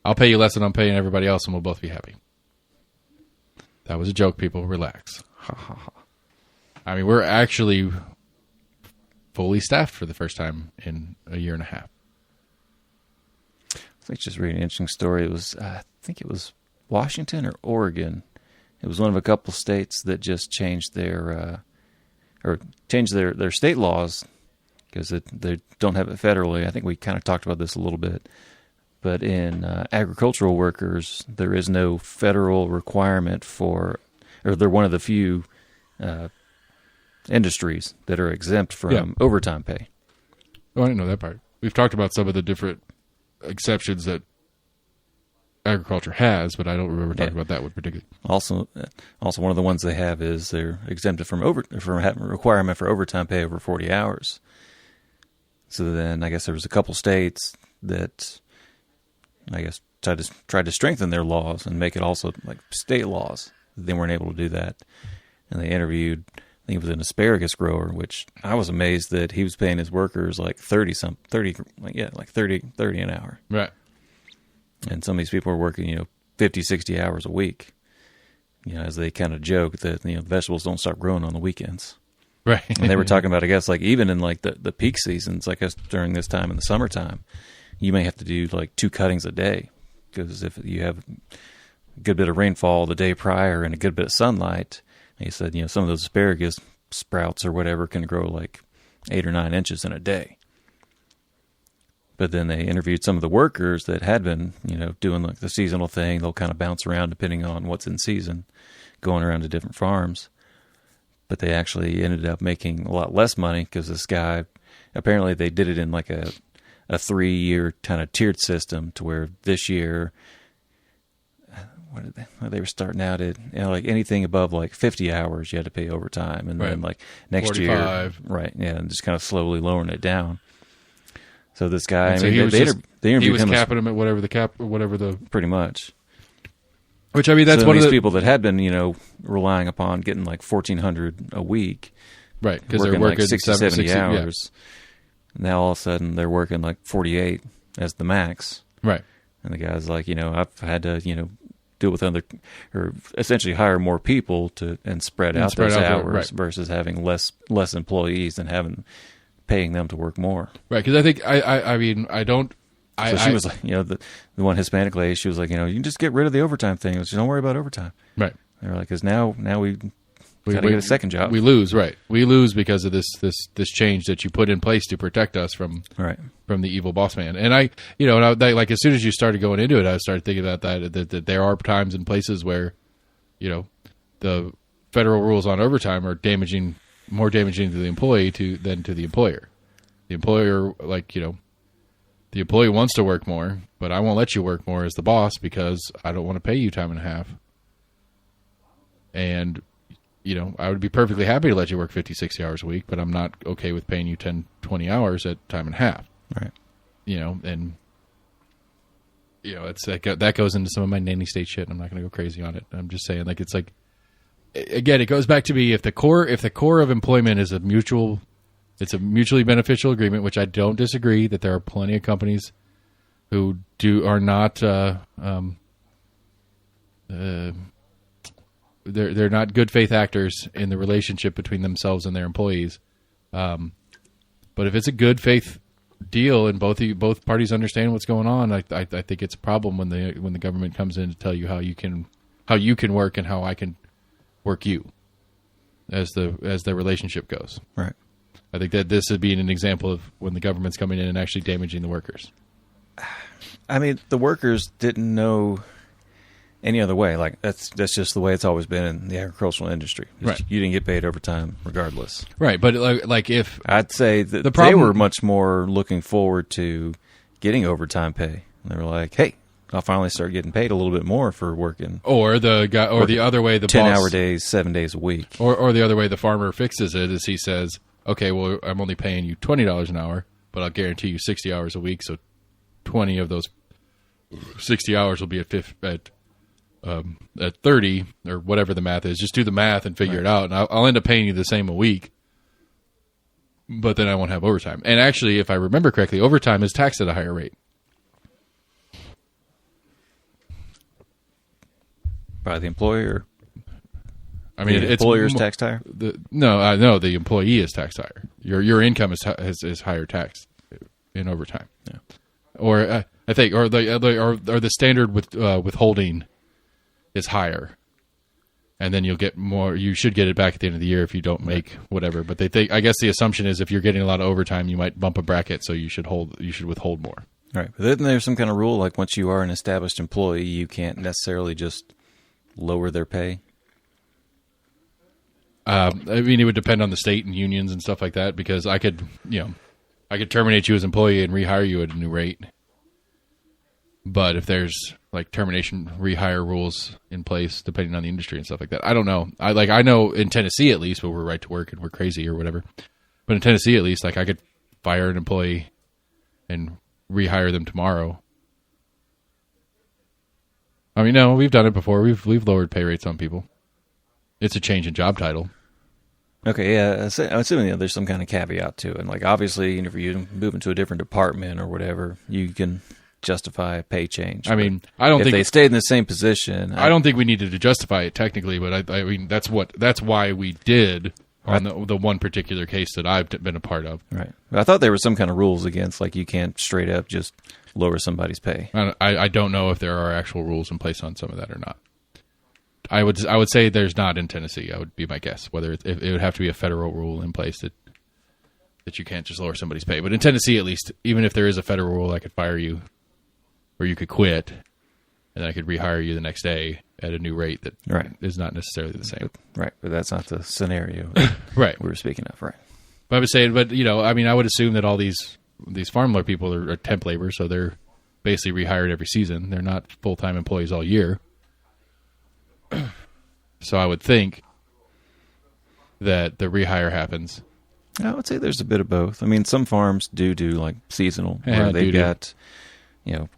I'll pay you less than I'm paying everybody else, and we'll both be happy. That was a joke, people. Relax. I mean, we're actually fully staffed for the first time in a year and a half. I was just reading an interesting story. It was, I think it was Washington or Oregon. It was one of a couple states that just changed their state laws because they don't have it federally. I think we kind of talked about this a little bit. But in agricultural workers, there is no federal requirement or they're one of the few industries that are exempt from overtime pay. Oh, I didn't know that part. We've talked about some of the different exceptions that agriculture has, but I don't remember talking about that one particularly. Also, one of the ones they have is they're exempted from having a requirement for overtime pay over 40 hours. So then, I guess there was a couple states that, I guess, tried to strengthen their laws and make it also like state laws. They weren't able to do that, and they interviewed. I think it was an asparagus grower, which I was amazed that he was paying his workers like 30 an hour. Right. And some of these people are working, 50, 60 hours a week. As they kind of joke that, the vegetables don't start growing on the weekends. Right. And they were talking about, I guess, like even in like the peak seasons, I guess during this time in the summertime, you may have to do like 2 cuttings a day. Because if you have a good bit of rainfall the day prior and a good bit of sunlight, he said, some of those asparagus sprouts or whatever can grow like 8 or 9 inches in a day. But then they interviewed some of the workers that had been, doing like the seasonal thing. They'll kind of bounce around depending on what's in season, going around to different farms. But they actually ended up making a lot less money because this guy, apparently they did it in like a 3-year kind of tiered system to where this year, they were starting out at, like anything above like 50 hours, you had to pay overtime. And then like next 45. Year, right, yeah, and just kind of slowly lowering it down. So this guy, they interviewed he was him capping him at whatever the pretty much. Which I mean, that's one of these people that had been, relying upon getting like $1,400 a week, right? Because they're working like 70 hours. Yeah. Now all of a sudden they're working like 48 as the max, right? And the guy's like, I've had to, deal with or essentially hire more people and spread out those hours versus having less employees and paying them to work more. Right, because I think I mean I don't. So she was like, the one Hispanic lady, she was like, you can just get rid of the overtime thing. Just don't worry about overtime. Right. They were like, because now we got to get a second job. We lose, right? We lose because of this change that you put in place to protect us from the evil boss man. And like as soon as you started going into it, I started thinking about that there are times and places where, the federal rules on overtime are more damaging to the employee than to the employer. The employer, the employee wants to work more, but I won't let you work more as the boss because I don't want to pay you time and a half. And, I would be perfectly happy to let you work 50, 60 hours a week, but I'm not okay with paying you 10, 20 hours at time and a half. Right. It's that goes into some of my nanny state shit. And I'm not going to go crazy on it. I'm just saying, again, it goes back to be if the core of employment is it's a mutually beneficial agreement, which I don't disagree that there are plenty of companies who are not they're not good faith actors in the relationship between themselves and their employees. But if it's a good faith deal and both parties understand what's going on, I think it's a problem when the government comes in to tell you how you can work and how I can work you as the relationship goes. Right. I think that this is being an example of when the government's coming in and actually damaging the workers. I mean, the workers didn't know any other way. Like that's just the way it's always been in the agricultural industry. Right. You didn't get paid overtime regardless. Right, but like if I'd say that the problem, they were much more looking forward to getting overtime pay. They were like, "Hey, I'll finally start getting paid a little bit more for working." Or the guy, or the other way, the 10-hour days, 7 days a week. Or the other way, the farmer fixes it is he says, "Okay, well, I'm only paying you $20 an hour, but I'll guarantee you 60 hours a week. So 20 of those 60 hours will be at 30 or whatever the math is. Just do the math and figure it out, and I'll end up paying you the same a week. But then I won't have overtime. And actually, if I remember correctly, overtime is taxed at a higher rate." By the employer? I mean, the employer's taxed higher? No, the employee is taxed higher. Your income is higher taxed in overtime. Yeah. Or I think, or the standard withholding is higher, and then you'll get more. You should get it back at the end of the year if you don't make whatever. But I guess the assumption is if you're getting a lot of overtime, you might bump a bracket, so you should withhold more. Right. But then there's some kind of rule like once you are an established employee, you can't necessarily just lower their pay. I mean, it would depend on the state and unions and stuff like that, because I could terminate you as an employee and rehire you at a new rate. But if there's like termination rehire rules in place, depending on the industry and stuff like that, I don't know. I know in Tennessee at least, where we're right to work and we're crazy or whatever. But in Tennessee at least, like I could fire an employee and rehire them tomorrow. I mean, no, we've done it before. We've lowered pay rates on people. It's a change in job title. Okay, yeah. I'm assuming there's some kind of caveat to it. And like, obviously, if you move into a different department or whatever, you can justify a pay change. I mean, I don't think if they stayed in the same position. I don't think we needed to justify it technically, but I mean, that's why we did on the one particular case that I've been a part of. Right. I thought there were some kind of rules against, like, you can't straight up just lower somebody's pay. I don't know if there are actual rules in place on some of that or not. I would say there's not in Tennessee. That would be my guess. Whether it would have to be a federal rule in place that you can't just lower somebody's pay. But in Tennessee, at least, even if there is a federal rule, I could fire you, or you could quit, and then I could rehire you the next day at a new rate that is not necessarily the same. Right, but that's not the scenario right. we were speaking of, right? But I was saying, I mean, I would assume that all these farm people are temp labor, so they're basically rehired every season. They're not full-time employees all year. So I would think that the rehire happens. I would say there's a bit of both. I mean, some farms do like seasonal, where they've got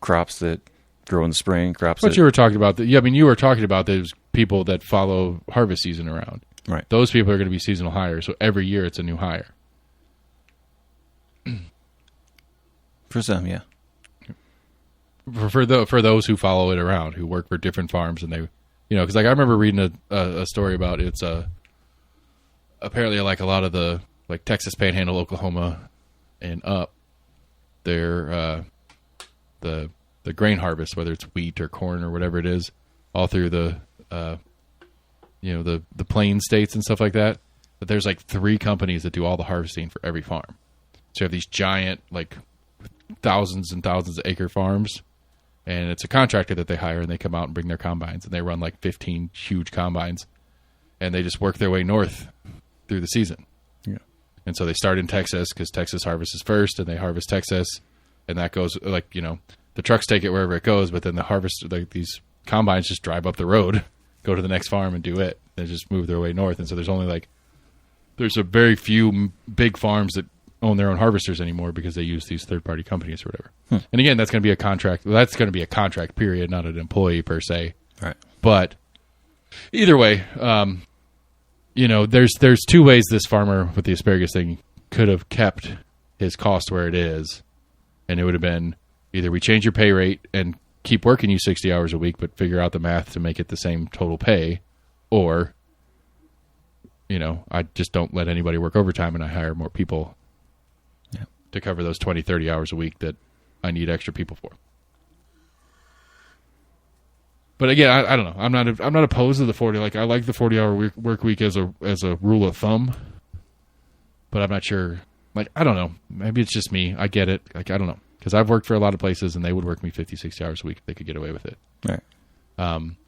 crops that grow in the spring, crops. But you were talking about I mean, you were talking about those people that follow harvest season around. Right. Those people are going to be seasonal hires, so every year it's a new hire. For some, yeah. For those who follow it around, who work for different farms, and they. Because like I remember reading a story about apparently like a lot of the like Texas Panhandle, Oklahoma and up their the grain harvest, whether it's wheat or corn or whatever it is, all through the the plain states and stuff like that. But there's like 3 companies that do all the harvesting for every farm. So you have these giant, like, thousands and thousands of acre farms, and it's a contractor that they hire, and they come out and bring their combines, and they run like 15 huge combines, and they just work their way north through the season. Yeah. And so they start in Texas because Texas harvests first, and they harvest Texas, and that goes, like, the trucks take it wherever it goes, but then the harvest, like, these combines just drive up the road, go to the next farm and do it. They just move their way north. And so there's a very few big farms that own their own harvesters anymore because they use these third-party companies or whatever. And again, that's going to be a contract. Well, that's going to be a contract period, not an employee per se. Right. But either way, there's 2 ways this farmer with the asparagus thing could have kept his cost where it is, and it would have been either we change your pay rate and keep working you 60 hours a week, but figure out the math to make it the same total pay, or I just don't let anybody work overtime and I hire more people to cover those 20, 30 hours a week that I need extra people for. But again, I don't know. I'm not opposed to the 40. Like, I like the 40-hour work week as a rule of thumb, but I'm not sure. Like, I don't know. Maybe it's just me. I get it. Like, I don't know. Because I've worked for a lot of places, and they would work me 50, 60 hours a week if they could get away with it. Right.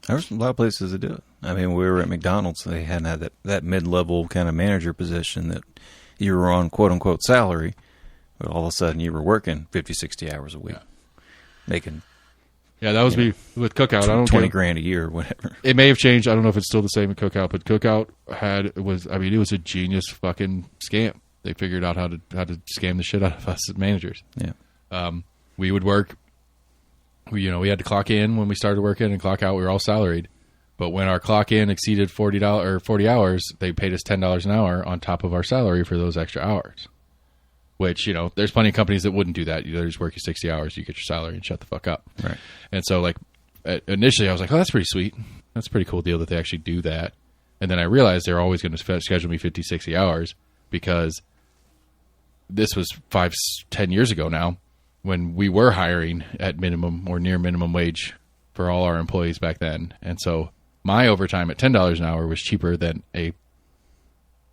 There's a lot of places that do it. I mean, we were at McDonald's. They hadn't had that mid-level kind of manager position that you were on, quote-unquote, salary, but all of a sudden you were working 50, 60 hours a week, making... Yeah, that was me with Cookout. I don't 20 grand a year or whatever. It may have changed. I don't know if it's still the same at Cookout, but Cookout it was a genius fucking scam. They figured out how to scam the shit out of us as managers. Yeah. We would work. We had to clock in when we started working and clock out. We were all salaried, but when our clock in exceeded $40 or 40 hours, they paid us $10 an hour on top of our salary for those extra hours. Which, there's plenty of companies that wouldn't do that. You just work your 60 hours, you get your salary, and shut the fuck up. Right. And so, like, initially I was like, oh, that's pretty sweet. That's a pretty cool deal that they actually do that. And then I realized they're always going to schedule me 50, 60 hours because this was 5-10 years ago now when we were hiring at minimum or near minimum wage for all our employees back then. And so my overtime at $10 an hour was cheaper than a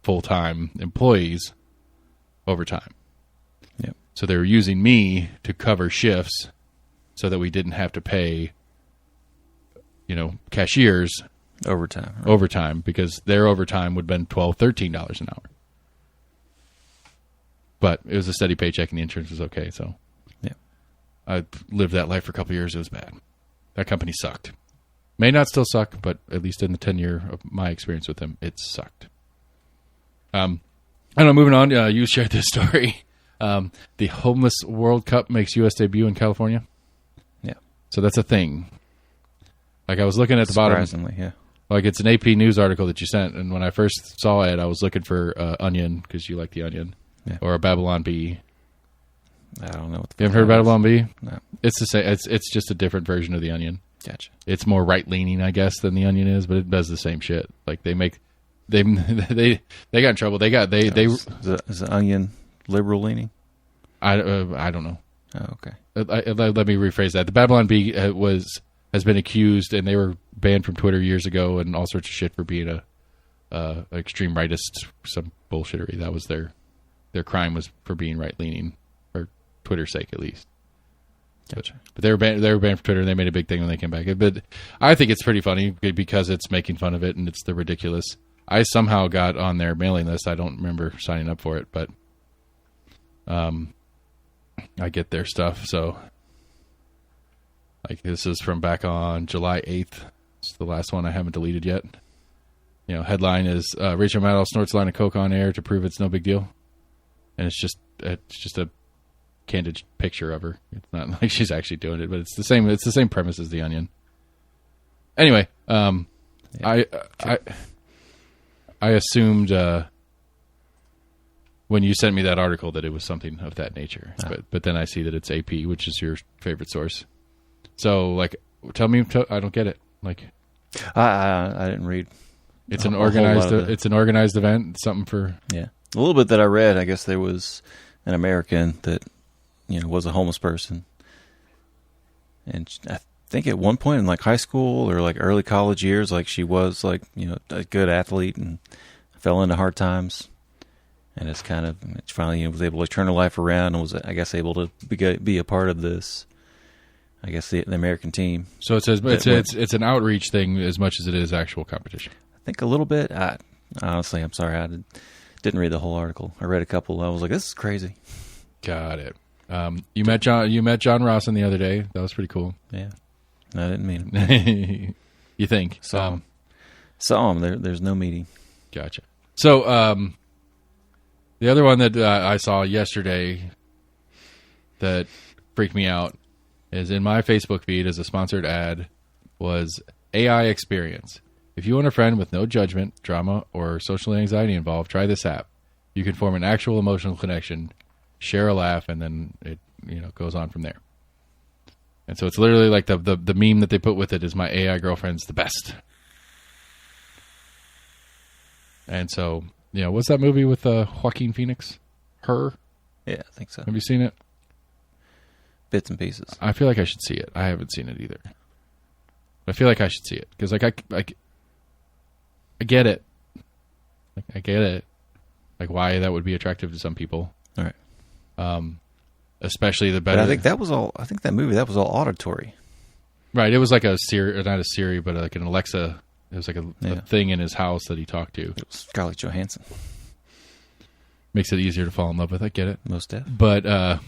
full-time employee's overtime. Yep. So they were using me to cover shifts so that we didn't have to pay, cashiers overtime because their overtime would have been $12, $13 an hour. But it was a steady paycheck and the insurance was okay. So yeah, I lived that life for a couple of years. It was bad. That company sucked. May not still suck, but at least in the 10 year of my experience with them, it sucked. I don't know, moving on. You shared this story. The Homeless World Cup makes U.S. debut in California. Yeah. So that's a thing. Like, I was looking at the bottom. Surprisingly, yeah. Like, it's an AP News article that you sent, and when I first saw it, I was looking for Onion, because you like the Onion, or a Babylon Bee. I don't know. You haven't heard of Babylon Bee? No. It's the same. It's just a different version of the Onion. Gotcha. It's more right-leaning, I guess, than the Onion is, but it does the same shit. Like, they got in trouble. Is the Onion liberal leaning? I don't know. Oh, okay. Let me rephrase that. The Babylon Bee has been accused, and they were banned from Twitter years ago, and all sorts of shit for being a extreme rightist, some bullshittery. That was their crime, was for being right leaning, for Twitter's sake at least. Gotcha. But they were banned from Twitter, and they made a big thing when they came back. But I think it's pretty funny because it's making fun of it, and it's the ridiculous. I somehow got on their mailing list. I don't remember signing up for it, but I get their stuff. So, like, this is from back on July 8th. It's the last one I haven't deleted yet. Headline is Rachel Maddow snorts a line of coke on air to prove it's no big deal, and it's just a candid picture of her. It's not like she's actually doing it, but it's the same. It's the same premise as the Onion. Anyway, I assumed when you sent me that article that it was something of that nature, but then I see that it's AP, which is your favorite source. So, like, tell me, I don't get it. Like, I didn't read. It's an organized. It's an organized event. Something for a little bit that I read. I guess there was an American that was a homeless person, and I think at one point in like high school or like early college years, like she was like a good athlete and fell into hard times, and it's kind of finally was able to turn her life around and was, I guess, able to be a part of this. I guess the American team. So it says it's an outreach thing as much as it is actual competition. I think a little bit. Honestly, I'm sorry, I didn't read the whole article. I read a couple. I was like, this is crazy. Got it. You met John Rawson the other day. That was pretty cool. Yeah, I didn't meet him. You think? Saw him. There's no meeting. Gotcha. So the other one that I saw yesterday that freaked me out is in my Facebook feed as a sponsored ad was AI Experience. If you want a friend with no judgment, drama, or social anxiety involved, try this app. You can form an actual emotional connection, share a laugh, and then it goes on from there. And so it's literally like the meme that they put with it is my AI girlfriend's the best. And so, what's that movie with Joaquin Phoenix? Her? Yeah, I think so. Have you seen it? Bits and pieces. I feel like I should see it. I haven't seen it either. I feel like I should see it because, like, I get it. Like, I get it. Like, why that would be attractive to some people. All right. Especially the better. But I think that was all. I think that movie that was all auditory. Right. It was like a Siri, not a Siri, but like an Alexa. It was like a thing in his house that he talked to. It was Scarlett Johansson. Makes it easier to fall in love with. I get it. Most definitely. But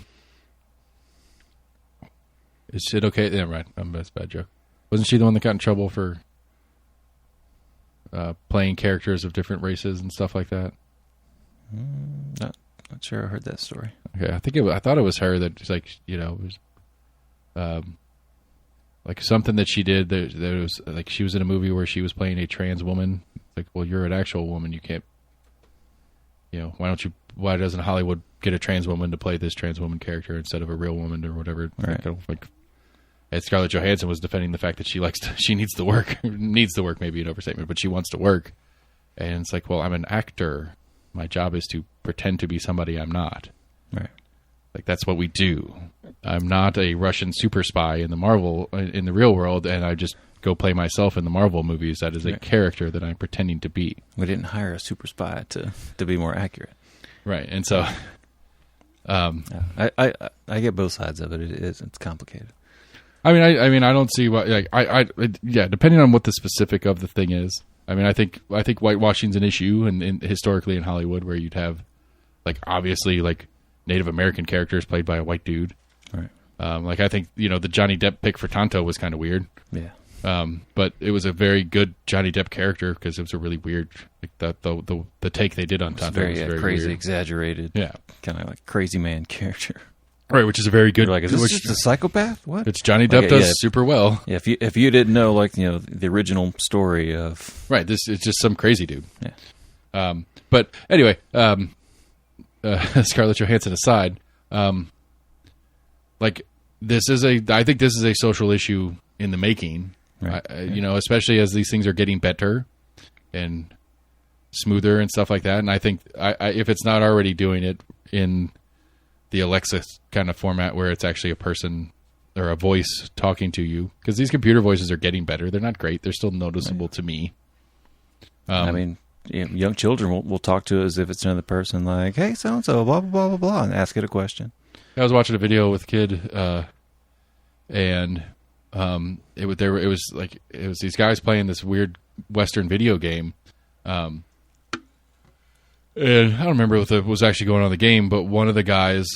is shit okay? Yeah, right. That's a bad joke. Wasn't she the one that got in trouble for playing characters of different races and stuff like that? Not sure I heard that story. Okay, I thought it was her that was like, it was like something that she did. There was like she was in a movie where she was playing a trans woman. Like, well, you're an actual woman. You can't. Why doesn't Hollywood get a trans woman to play this trans woman character instead of a real woman or whatever? Right. And Scarlett Johansson was defending the fact that she needs to work. Needs to work, maybe an overstatement, but she wants to work. And it's like, well, I'm an actor. My job is to pretend to be somebody I'm not. Right. Like, that's what we do. I'm not a Russian super spy in the real world, and I just go play myself in the Marvel movies. That is a character that I'm pretending to be. We didn't hire a super spy to be more accurate. Right. And so I get both sides of it. It's complicated. I mean, I don't see why. Like, depending on what the specific of the thing is. I mean, I think whitewashing's an issue, and historically in Hollywood, where you'd have, like, obviously, like, Native American characters played by a white dude. Right. Like, I think the Johnny Depp pick for Tonto was kind of weird. Yeah. But it was a very good Johnny Depp character because it was a really weird, like, the take they did on Tonto was very crazy, weird. Exaggerated. Yeah. Kind of like crazy man character. Right, which is a very good. Like, is this just a psychopath? What? Which Johnny Depp does super well. Yeah, if you didn't know, like, the original story of right, this is just some crazy dude. Yeah. But anyway, Scarlett Johansson aside, like, I think this is a social issue in the making. Right. Especially as these things are getting better and smoother and stuff like that. And I think if it's not already doing it in the Alexa kind of format where it's actually a person or a voice talking to you, because these computer voices are getting better. They're not great. They're still noticeable to me. I mean, young children will talk to it as if it's another person, like, hey, so-and-so, blah, blah, blah, blah, blah, and ask it a question. I was watching a video with a kid, and it was these guys playing this weird Western video game. And I don't remember what was actually going on in the game, but one of the guys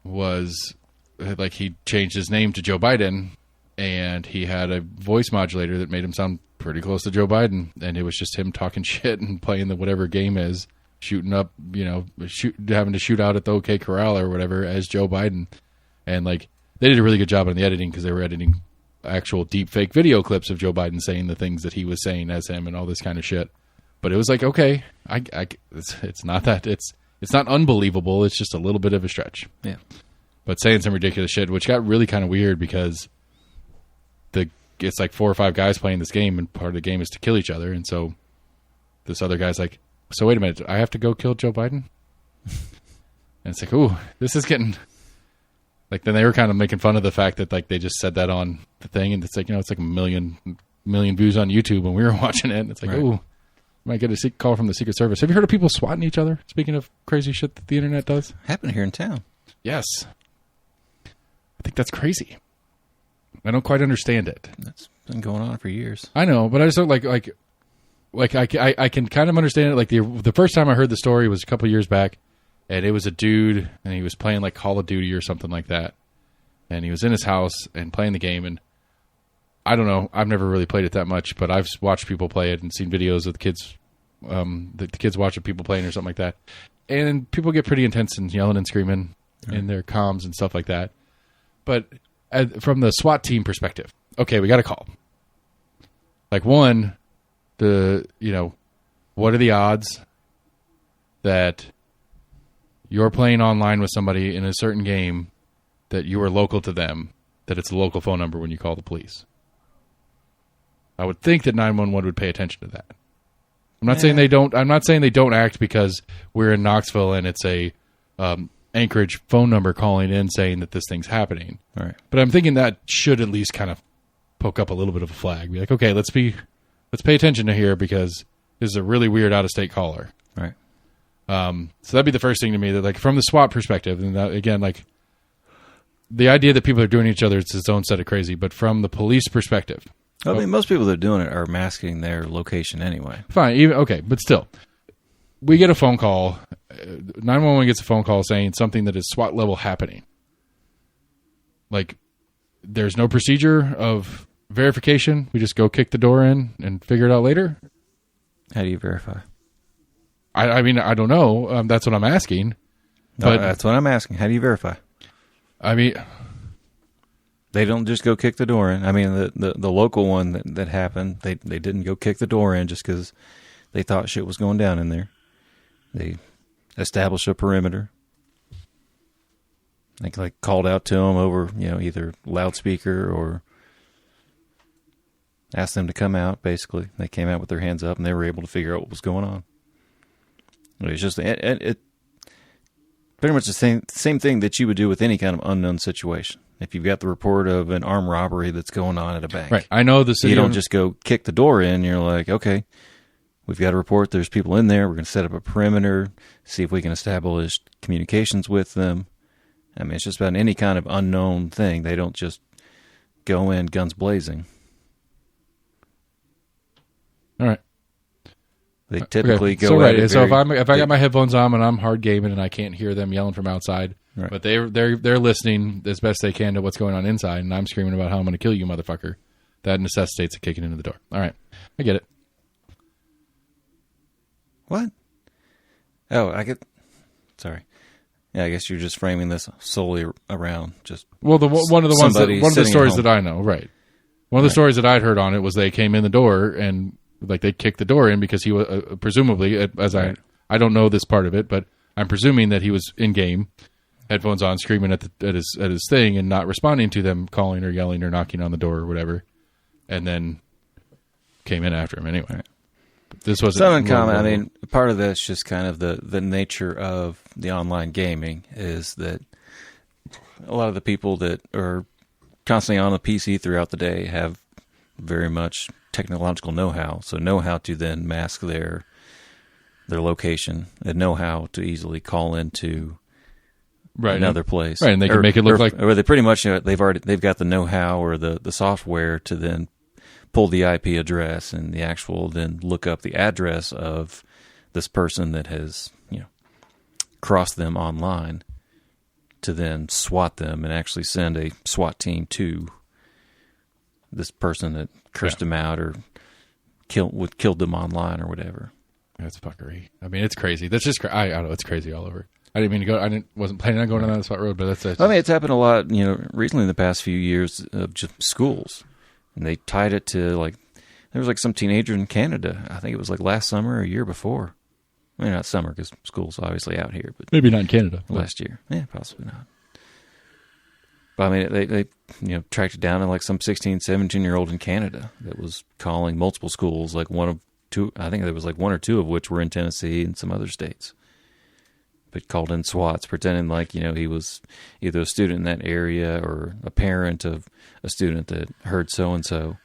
was, like, he changed his name to Joe Biden, and he had a voice modulator that made him sound pretty close to Joe Biden, and it was just him talking shit and playing the whatever game is, shooting up, having to shoot out at the OK Corral or whatever as Joe Biden. And, like, they did a really good job on the editing because they were editing actual deep fake video clips of Joe Biden saying the things that he was saying as him and all this kind of shit. But it was like, okay, it's not that it's not unbelievable. It's just a little bit of a stretch. Yeah. But saying some ridiculous shit, which got really kind of weird because it's like 4 or 5 guys playing this game, and part of the game is to kill each other. And so this other guy's like, so wait a minute, I have to go kill Joe Biden? And it's like, ooh, this is getting like. Then they were kind of making fun of the fact that like they just said that on the thing, and it's like it's like a million views on YouTube when we were watching it. And it's like, ooh, might get a call from the Secret Service. Have you heard of people swatting each other? Speaking of crazy shit that the internet does, happened here in town. Yes, I think that's crazy. I don't quite understand it. That's been going on for years. I know, but I just don't like I can kind of understand it. Like the first time I heard the story was a couple years back, and it was a dude, and he was playing like Call of Duty or something like that, and he was in his house and playing the game, and I don't know, I've never really played it that much, but I've watched people play it and seen videos of the kids watching people playing or something like that, and people get pretty intense and yelling and screaming in their comms and stuff like that. But from the SWAT team perspective, okay, we got a call. Like one, what are the odds that you're playing online with somebody in a certain game that you are local to them, that it's a local phone number when you call the police? I would think that 911 would pay attention to that. I'm not saying they don't. I'm not saying they don't act because we're in Knoxville and it's a Anchorage phone number calling in saying that this thing's happening. All right. But I'm thinking that should at least kind of poke up a little bit of a flag. Be like, okay, let's pay attention to here because this is a really weird out-of-state caller. Right. So that'd be the first thing to me that, like, from the SWAT perspective, and that, again, like, the idea that people are doing each other, it's its own set of crazy. But from the police perspective, I mean, most people that are doing it are masking their location anyway. Fine, okay, but still, we get a phone call. 911 gets a phone call saying something that is SWAT level happening. Like, there's no procedure of verification. We just go kick the door in and figure it out later. How do you verify? I mean, I don't know. That's what I'm asking. But that's what I'm asking. How do you verify? I mean, they don't just go kick the door in. I mean, the local one that happened, they didn't go kick the door in just because they thought shit was going down in there. They established a perimeter. They like called out to them over, either loudspeaker or asked them to come out. Basically, they came out with their hands up and they were able to figure out what was going on. It's just it pretty much the same thing that you would do with any kind of unknown situation. If you've got the report of an armed robbery that's going on at a bank, right? I know the city. You don't just go kick the door in. You're like, okay, we've got a report. There's people in there. We're going to set up a perimeter, see if we can establish communications with them. I mean, it's just about any kind of unknown thing. They don't just go in guns blazing. All right. They typically go. So at right. it So very, if I got my headphones on and I'm hard gaming and I can't hear them yelling from outside, right. But they're listening as best they can to what's going on inside, and I'm screaming about how I'm going to kill you, motherfucker. That necessitates a kicking into the door. All right, I get it. What? Oh, I get. Sorry. Yeah, I guess you're just framing this solely around just. Well, one of the stories that I know, right? One of the stories that I'd heard on it was they came in the door and like they kicked the door in because he was presumably, I don't know this part of it, but I'm presuming that he was in game, headphones on, screaming at his thing and not responding to them calling or yelling or knocking on the door or whatever, and then came in after him anyway. Right. This wasn't some uncommon. I mean, part of that's just kind of the nature of the online gaming is that a lot of the people that are constantly on a PC throughout the day have very much technological know-how, so know how to then mask their location and know how to easily call into another place, right? And they can make it look like, or they pretty much they've got the know-how or the software to then pull the IP address and the actual then look up the address of this person that has crossed them online to then SWAT them and actually send a SWAT team to this person that cursed them out or killed them online or whatever. That's fuckery. I mean, it's crazy. That's just I don't know. It's crazy all over. I didn't mean to go. Wasn't planning on going down that spot road, but that's. I mean, it's happened a lot. Recently in the past few years of just schools, and they tied it to there was some teenager in Canada. I think it was last summer or a year before. I mean, not summer because school's obviously out here, but maybe not in Canada. Last year, yeah, possibly not. But I mean, they tracked it down to some 16, 17-year-old in Canada that was calling multiple schools, one of two. I think there was one or two of which were in Tennessee and some other states. but called in SWATs, pretending like, he was either a student in that area or a parent of a student that heard so-and-so.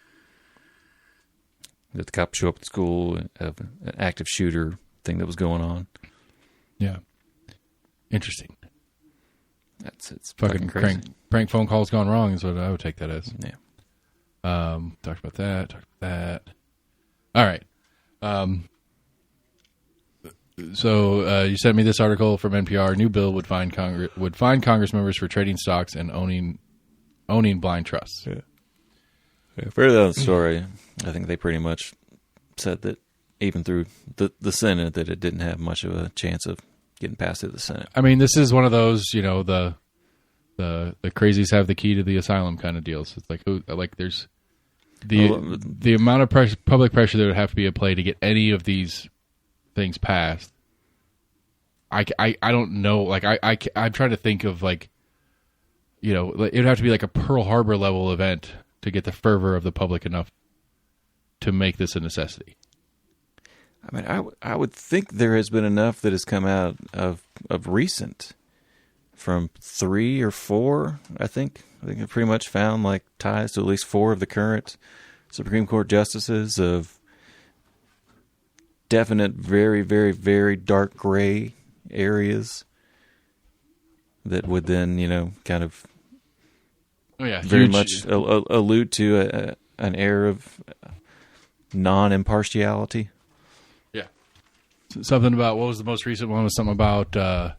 That the cops show up at school, of an active shooter thing that was going on. Yeah. Interesting. It's fucking crazy. Prank phone calls gone wrong is what I would take that as. Yeah. Talked about that. All right. So you sent me this article from NPR. New bill would fine Congress members for trading stocks and owning blind trusts. Yeah, further down the story, I think they pretty much said that even through the Senate, that it didn't have much of a chance of getting passed through the Senate. I mean, this is one of those, the crazies have the key to the asylum kind of deals. It's like there's the amount of public pressure that would have to be at play to get any of these things passed. I don't know. Like I'm trying to think of it would have to be like a Pearl Harbor level event to get the fervor of the public enough to make this a necessity. I mean, I would think there has been enough that has come out of recent, from 3 or 4. I think I've pretty much found like ties to at least 4 of the current Supreme Court justices of definite, very, very, very dark gray areas that would then kind of very much allude to an air of non-impartiality. Yeah. Something about, what was the most recent one? Was something about Venmos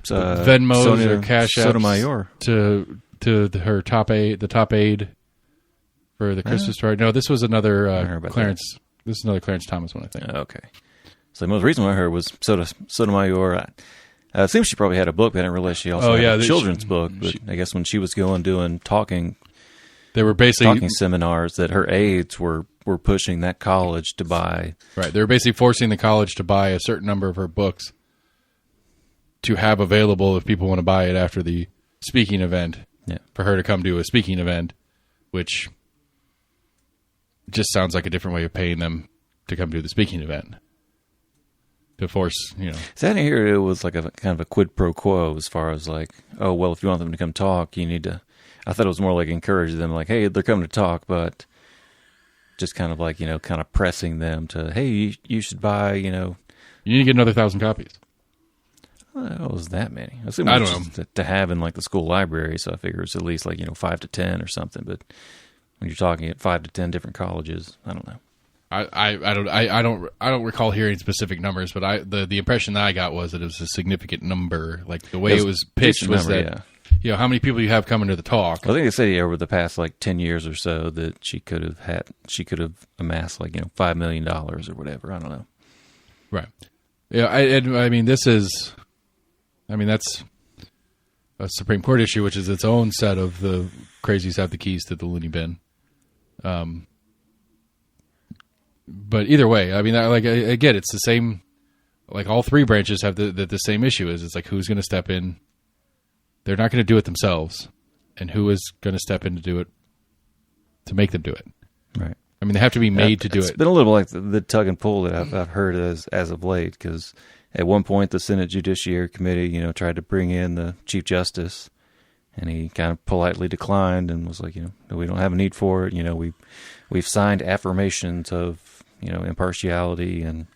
Sonia or Cash Apps Sotomayor to her top aide for the Christmas party. No, this was another Clarence. This is another Clarence Thomas one, I think. Okay. So the most recent one I heard was Sotomayor. I assume she probably had a book, but I didn't realize she also had a children's book. But I guess when she was doing talking seminars, that her aides were pushing that college to buy. Right. They were basically forcing the college to buy a certain number of her books to have available if people want to buy it after the speaking event. Yeah. For her to come to a speaking event, which just sounds like a different way of paying them to come to the speaking event. To force, So I didn't hear it was like a kind of a quid pro quo as far as like, oh, well, if you want them to come talk, you need to. I thought it was more like encouraging them, like, hey, they're coming to talk, but just kind of like, kind of pressing them to, hey, you should buy, You need to get another 1,000 copies. Well, it was that many. I don't know. To have in like the school library, so I figure it's at least like 5 to 10 or something. But when you're talking at 5 to 10 different colleges, I don't know. I don't recall hearing specific numbers, but the impression that I got was that it was a significant number. Like the way it was pitched was that how many people you have coming to the talk. I think they said over the past like 10 years or so that she could have amassed like $5 million or whatever. I don't know. Right. Yeah. I mean that's a Supreme Court issue, which is its own set of the crazies have the keys to the loony bin. But either way, I mean, again, it's the same. Like all 3 branches have the same issue. It's like who's going to step in. They're not going to do it themselves, and who is going to step in to do it to make them do it. Right. I mean, they have to be made to do it. It's been a little like the tug and pull that I've heard as of late. Because at one point, the Senate Judiciary Committee, tried to bring in the Chief Justice, and he kind of politely declined and was like, we don't have a need for it. We've signed affirmations of impartiality and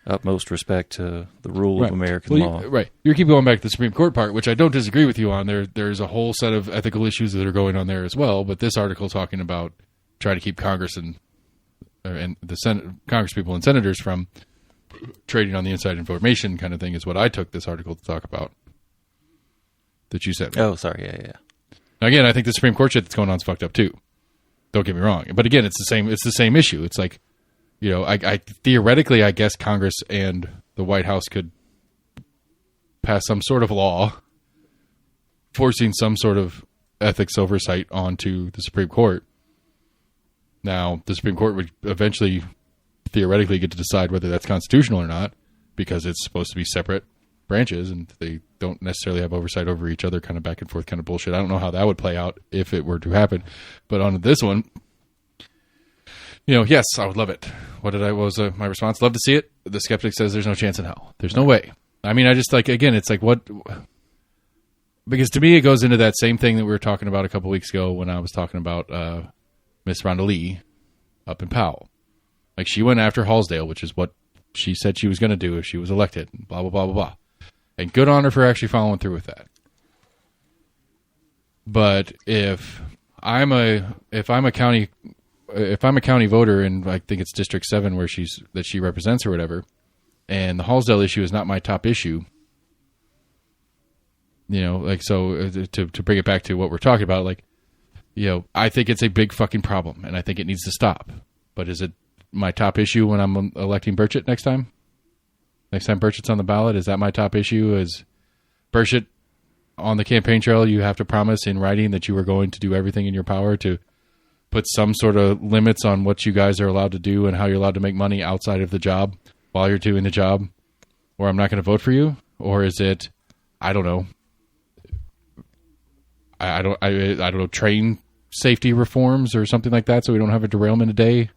utmost respect to the rule of American law. Right. You keep going back to the Supreme Court part, which I don't disagree with you on. There's a whole set of ethical issues that are going on there as well. But this article talking about trying to keep Congress and the Senate, Congress people and senators from trading on the inside information kind of thing is what I took this article to talk about. That you said. Oh, sorry. Yeah. Now, again, I think the Supreme Court shit that's going on is fucked up too. Don't get me wrong. But again, it's the same issue. It's like, I theoretically, I guess Congress and the White House could pass some sort of law forcing some sort of ethics oversight onto the Supreme Court. Now, the Supreme Court would eventually theoretically get to decide whether that's constitutional or not, because it's supposed to be separate branches and they don't necessarily have oversight over each other, kind of back and forth kind of bullshit. I don't know how that would play out if it were to happen. But on this one, yes, I would love it. What was my response? Love to see it. The skeptic says there's no chance in hell. There's no way. I mean, I just like, again, it's like what, because to me it goes into that same thing that we were talking about a couple weeks ago when I was talking about Miss Rhonda Lee up in Powell. Like, she went after Hallsdale, which is what she said she was going to do if she was elected, blah, blah, blah, blah, blah. And good on her for actually following through with that. But if I'm a county voter, and I think it's District 7 where she represents or whatever, and the Hallsdale issue is not my top issue, you know, like, so to bring it back to what we're talking about, like, you know, I think it's a big fucking problem, and I think it needs to stop. But is it my top issue when I'm electing Burchett next time? Next time Burchett's on the ballot, is that my top issue? Is Burchett on the campaign trail? You have to promise in writing that you are going to do everything in your power to put some sort of limits on what you guys are allowed to do and how you're allowed to make money outside of the job while you're doing the job, or I'm not going to vote for you? Or is it, I don't know, I don't know, train safety reforms or something like that, so we don't have a derailment a day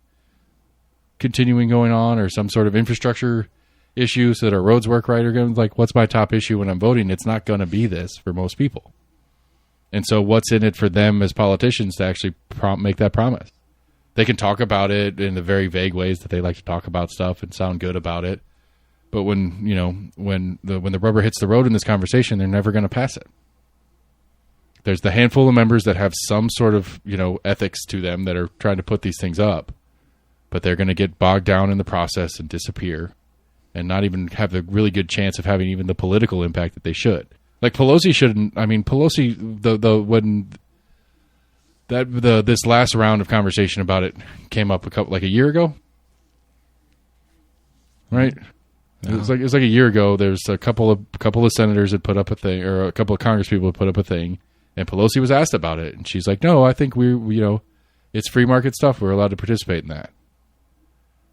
continuing going on, or some sort of infrastructure issue so that our roads work right? Or going, like, what's my top issue when I'm voting? It's not going to be this for most people. And so what's in it for them as politicians to actually make that promise? They can talk about it in the very vague ways that they like to talk about stuff and sound good about it. But when, you know, when the rubber hits the road in this conversation, they're never going to pass it. There's the handful of members that have some sort of, you know, ethics to them that are trying to put these things up, but they're going to get bogged down in the process and disappear and not even have the really good chance of having even the political impact that they should. Like, Pelosi shouldn't. I mean, Pelosi, this last round of conversation about it came up a year ago, right? No. It was like a year ago. There's a couple of senators had put up a thing, or a couple of Congress people had put up a thing, and Pelosi was asked about it, and she's like, "No, I think it's free market stuff. We're allowed to participate in that."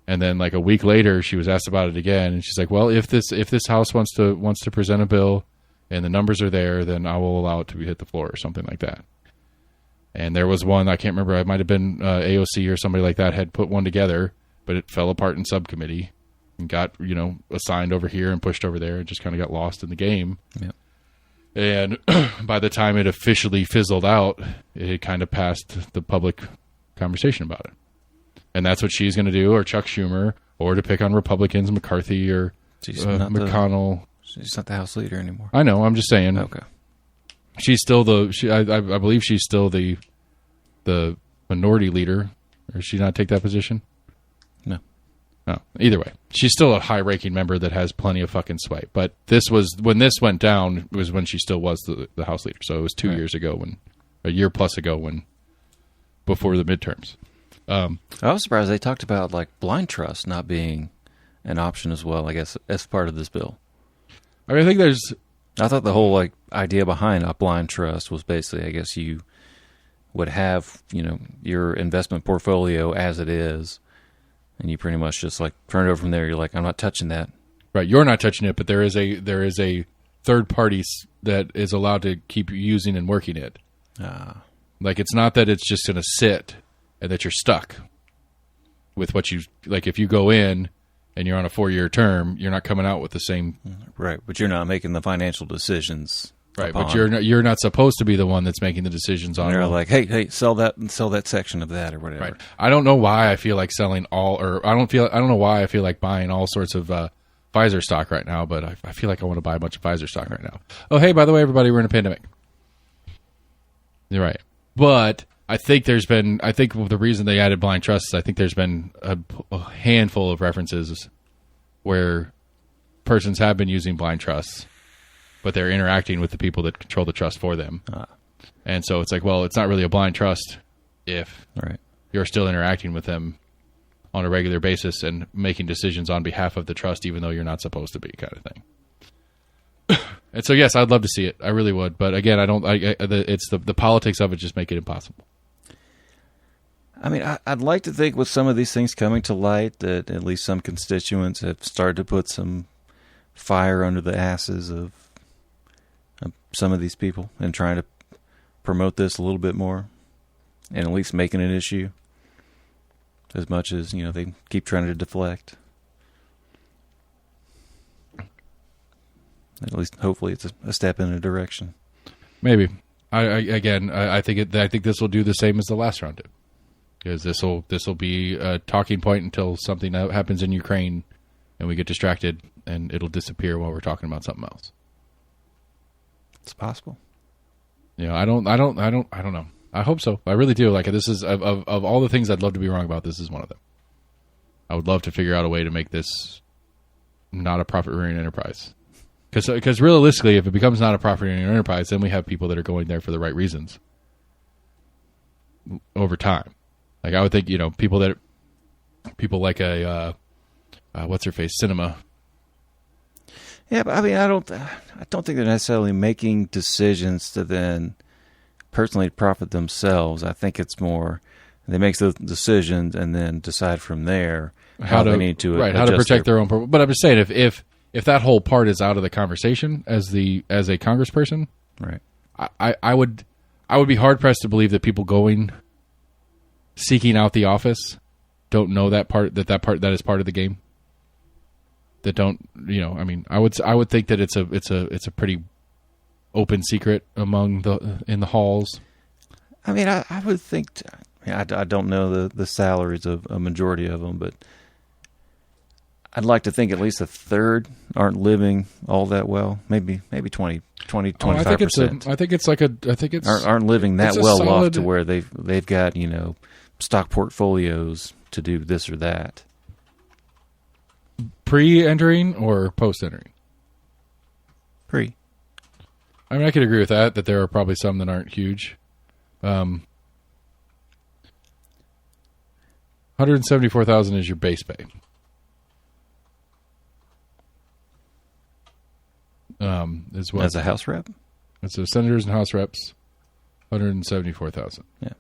And then, like, a week later, she was asked about it again, and she's like, "Well, if this House wants to present a bill, and the numbers are there, then I will allow it to hit the floor," or something like that. And there was one, I can't remember, it might have been AOC or somebody like that had put one together, but it fell apart in subcommittee and got, you know, assigned over here and pushed over there and just kind of got lost in the game. Yep. And by the time it officially fizzled out, it had kind of passed the public conversation about it. And that's what she's going to do, or Chuck Schumer, or to pick on Republicans, McCarthy or McConnell. She's not the House leader anymore. I know. I'm just saying. Okay. She's still I believe she's still the minority leader. Or does she not take that position? No. No. Either way, she's still a high-ranking member that has plenty of fucking sway. But when this went down, was when she still was the House leader. So it was 2 years ago, a year plus ago, before the midterms. I was surprised they talked about, like, blind trust not being an option as well, I guess, as part of this bill. I mean, I thought the whole, like, idea behind a blind trust was basically, I guess, you would have, you know, your investment portfolio as it is, and you pretty much just, like, turn it over from there. You're like, I'm not touching that. Right, you're not touching it, but there is a third party that is allowed to keep using and working it. Like, it's not that it's just going to sit and that you're stuck with what you, like, if you go in and you're on a 4-year term, you're not coming out with the same. Right, but you're not making the financial decisions. Right, but you're not supposed to be the one that's making the decisions on. And they're like, hey, sell that section of that or whatever. Right. I don't know why I feel like selling I don't know why I feel like buying all sorts of Pfizer stock right now, but I feel like I want to buy a bunch of Pfizer stock right now. Oh, hey, by the way, everybody, we're in a pandemic. You're right, but I think the reason they added blind trust is I think there's been a handful of references where persons have been using blind trusts, but they're interacting with the people that control the trust for them. And so it's like, well, it's not really a blind trust if you're still interacting with them on a regular basis and making decisions on behalf of the trust, even though you're not supposed to be, kind of thing. And so, yes, I'd love to see it. I really would. But again, it's the politics of it just make it impossible. I mean, I'd like to think with some of these things coming to light that at least some constituents have started to put some fire under the asses of some of these people and trying to promote this a little bit more and at least making an issue as much as, you know, they keep trying to deflect. At least, hopefully, it's a step in a direction. Maybe. I think this will do the same as the last round did, because this will be a talking point until something happens in Ukraine, and we get distracted, and it'll disappear while we're talking about something else. It's possible. I don't know. I hope so. I really do. Like, this is of all the things I'd love to be wrong about, this is one of them. I would love to figure out a way to make this not a profit-rearing enterprise. Because realistically, if it becomes not a profit-rearing enterprise, then we have people that are going there for the right reasons over time. Like, I would think, people like what's her face, Cinema. Yeah, but I mean, I don't think they're necessarily making decisions to then personally profit themselves. I think it's more they make those decisions and then decide from there how they need to how to protect their own purpose. But I'm just saying, if that whole part is out of the conversation as a congressperson, right? I would be hard pressed to believe that people seeking out the office don't know that is part of the game. That don't, I mean, I would think that it's a pretty open secret in the halls. I mean, I would think. I don't know the salaries of a majority of them, but I'd like to think at least a third aren't living all that well. Maybe 25%. I think it's aren't living that well off to where they've got stock portfolios to do this or that. Pre-entering or post-entering? Pre. I mean, I could agree with that there are probably some that aren't huge. 174,000 is your base pay. As a House rep? It's the senators and House reps, 174,000. Yeah.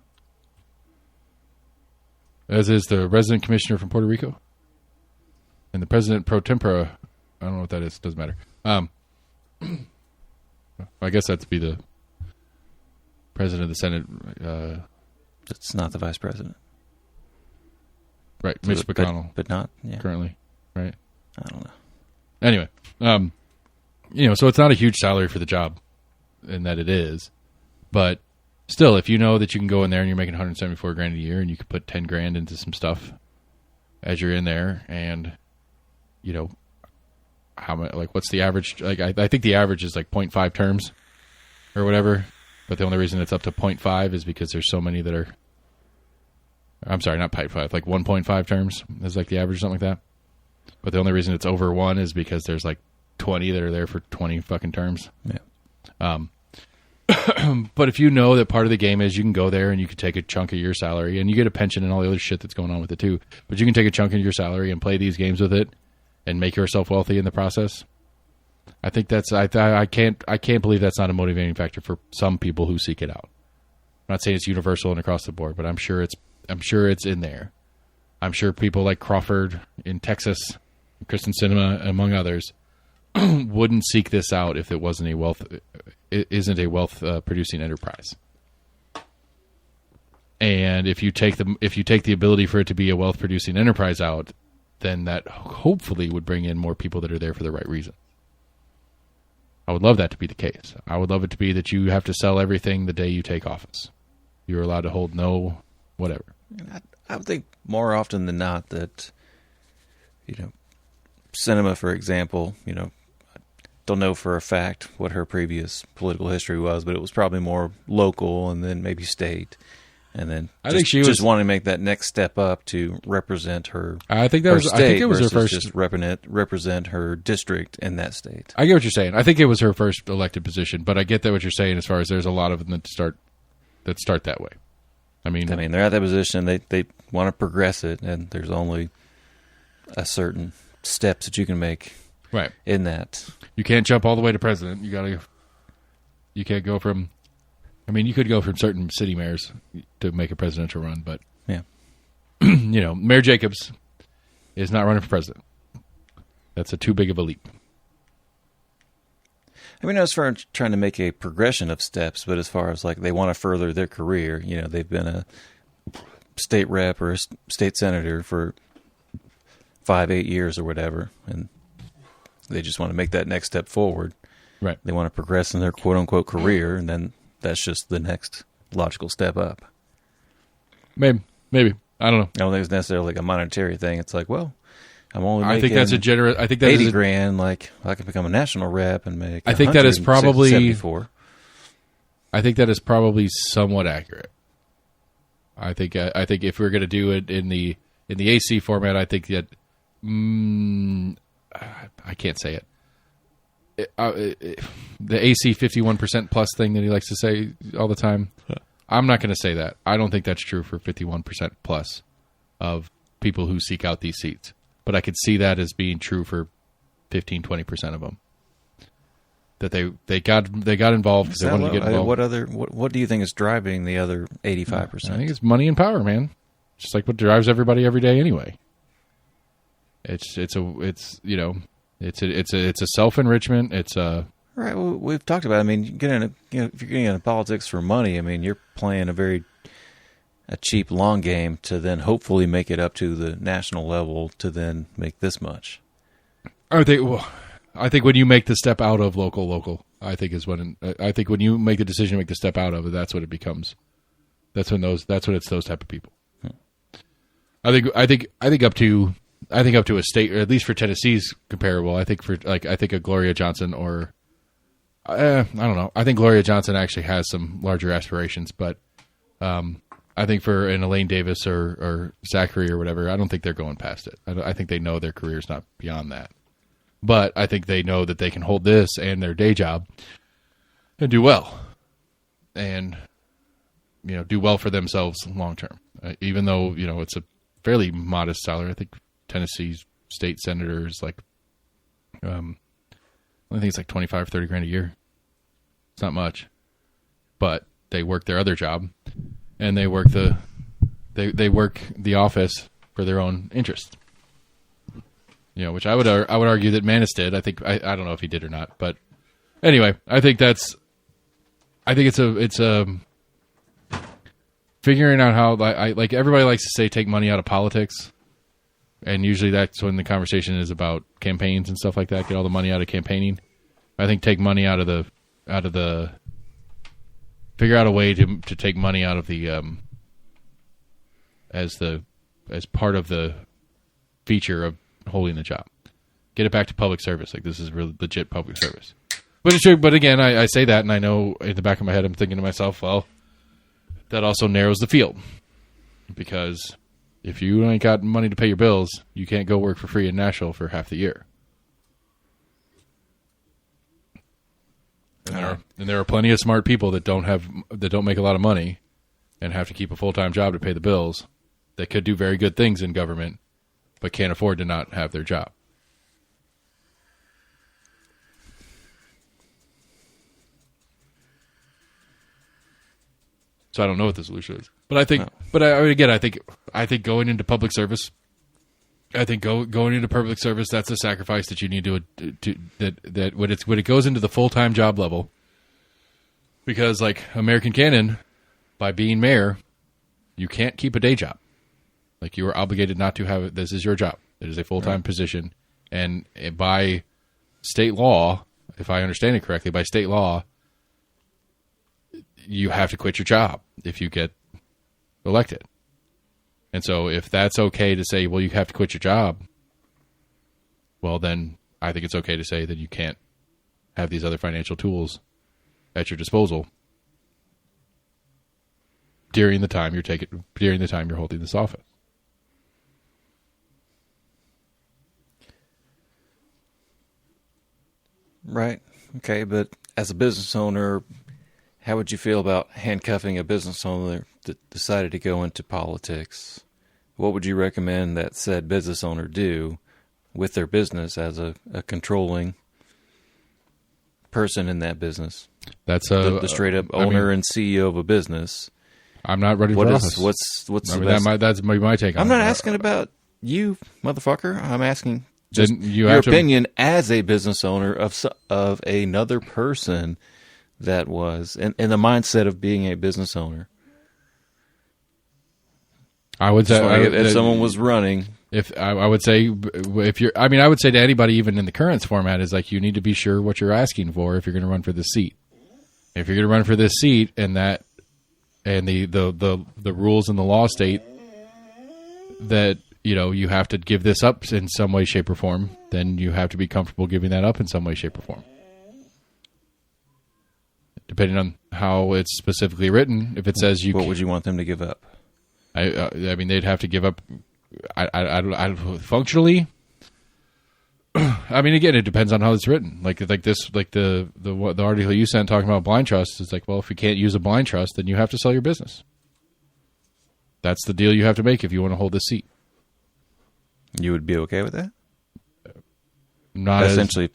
As is the resident commissioner from Puerto Rico. And the president pro tempore, I don't know what that is. Doesn't matter. I guess that'd be the president of the Senate. It's not the vice president. Right. Mitch McConnell. But not currently. Right. I don't know. Anyway. So it's not a huge salary for the job in that it is. But still, if you know that you can go in there and you're making $174,000 a year and you can put $10,000 into some stuff as you're in there and how much, like, what's the average? Like, I think the average is like 0.5 terms or whatever, but the only reason it's up to 0.5 is because there's so many that are, I'm sorry, not 0.5, like 1.5 terms is like the average or something like that. But the only reason it's over 1 is because there's like 20 that are there for 20 fucking terms. Yeah. But if you know that part of the game is you can go there and you can take a chunk of your salary and you get a pension and all the other shit that's going on with it too, but you can take a chunk of your salary and play these games with it and make yourself wealthy in the process. I think that's I can't believe that's not a motivating factor for some people who seek it out. I'm not saying it's universal and across the board, but I'm sure it's in there. I'm sure people like Crawford in Texas, Kristen Cinema, among others, wouldn't seek this out if it isn't a wealth producing enterprise. And if you take the ability for it to be a wealth producing enterprise out, then that hopefully would bring in more people that are there for the right reason. I would love that to be the case. I would love it to be that you have to sell everything the day you take office. You're allowed to hold no whatever. I would think more often than not that, Cinema, for example, don't know for a fact what her previous political history was, but it was probably more local and then maybe state. And then I think she was wanting to make that next step up to represent her. I think it was her first. Just represent her district in that state. I get what you're saying. I think it was her first elected position, but I get that what you're saying as far as there's a lot of them that start that way. I mean, they're at that position. They want to progress it, and there's only a certain steps that you can make. Right. In that, you can't jump all the way to president. You can't go from. I mean, you could go from certain city mayors to make a presidential run, but yeah, Mayor Jacobs is not running for president. That's too big of a leap. I mean, as far as trying to make a progression of steps, but as far as like they want to further their career, they've been a state rep or a state senator for 5-8 years or whatever, and they just want to make that next step forward. Right. They want to progress in their quote-unquote career, and then that's just the next logical step up. Maybe. I don't know. I don't think it's necessarily like a monetary thing. It's like, well, I'm only making I think that's a generous. I think that 80 is grand. Like, I can become a national rep and make. I think that is probably 74. I think that is probably somewhat accurate. I think if we're going to do it in the AC format, I think that I can't say it. The AC 51% plus thing that he likes to say all the time. I'm not going to say that. I don't think that's true for 51% plus of people who seek out these seats. But I could see that as being true for 15-20% of them. That they got involved because they wanted to get involved. What do you think is driving the other 85%? I think it's money and power, man. Just like what drives everybody every day anyway. It's a self-enrichment. It's a right. Well, we've talked about it. I mean, if you're getting into politics for money, I mean, you're playing a cheap long game to then hopefully make it up to the national level to then make this much. I think when you make the step out of local, I think when you make the decision to make the step out of it, that's what it becomes. That's when it's those type of people. I think up to a state, or at least for Tennessee's comparable. I think a Gloria Johnson or I don't know. I think Gloria Johnson actually has some larger aspirations, but I think for an Elaine Davis or Zachary or whatever, I don't think they're going past it. I think they know their career's not beyond that. But I think they know that they can hold this and their day job and do well. And, do well for themselves long term. Even though, it's a fairly modest salary. I think Tennessee's state senator is like, I think it's like 25, 30 grand a year. It's not much. But they work their other job and they work they work the office for their own interest. Which I would argue that Manis did. I don't know if he did or not, but anyway, I think it's a figuring out how like everybody likes to say take money out of politics, and usually that's when the conversation is about campaigns and stuff like that. Get all the money out of campaigning. I think take money out of the figure out a way to take money out of the as part of the feature of holding the job. Get it back to public service. Like, this is really legit public service. But it's true. But again, I say that, and I know in the back of my head I'm thinking to myself, well, that also narrows the field. Because if you ain't got money to pay your bills, you can't go work for free in Nashville for half the year. And there are plenty of smart people that don't make a lot of money and have to keep a full-time job to pay the bills that could do very good things in government but can't afford to not have their job. So I don't know what the solution is, but I think, I think going into public service, going into public service, that's a sacrifice that you need that when it goes into the full-time job level, because like American canon, by being mayor, you can't keep a day job. Like, you are obligated not to have it. This is your job. It is a full-time position. And by state law, if I understand it correctly, by state law, you have to quit your job if you get elected. And so if that's okay to say, well, you have to quit your job, well, then I think it's okay to say that you can't have these other financial tools at your disposal during the time you're holding this office. Right. Okay, but as a business owner, how would you feel about handcuffing a business owner that decided to go into politics? What would you recommend that said business owner do with their business as a controlling person in that business? That's the straight up owner and CEO of a business. I'm not ready for office. What's the best? That's my take on it. I'm not asking about you, motherfucker. I'm asking just your opinion as a business owner of another person that was in the mindset of being a business owner. I would say if someone was running If I would say, if you're, I mean, I would say to anybody, even in the current format, is like you need to be sure what you're asking for if you're going to run for this seat. If you're going to run for this seat, and the rules in the law state that you have to give this up in some way, shape, or form, then you have to be comfortable giving that up in some way, shape, or form. Depending on how it's specifically written, if it says what would you want them to give up? I mean, they'd have to give up. I functionally. I mean, again, it depends on how it's written. Like the article you sent talking about blind trust is like, well, if you can't use a blind trust, then you have to sell your business. That's the deal you have to make if you want to hold this seat. You would be okay with that? Not essentially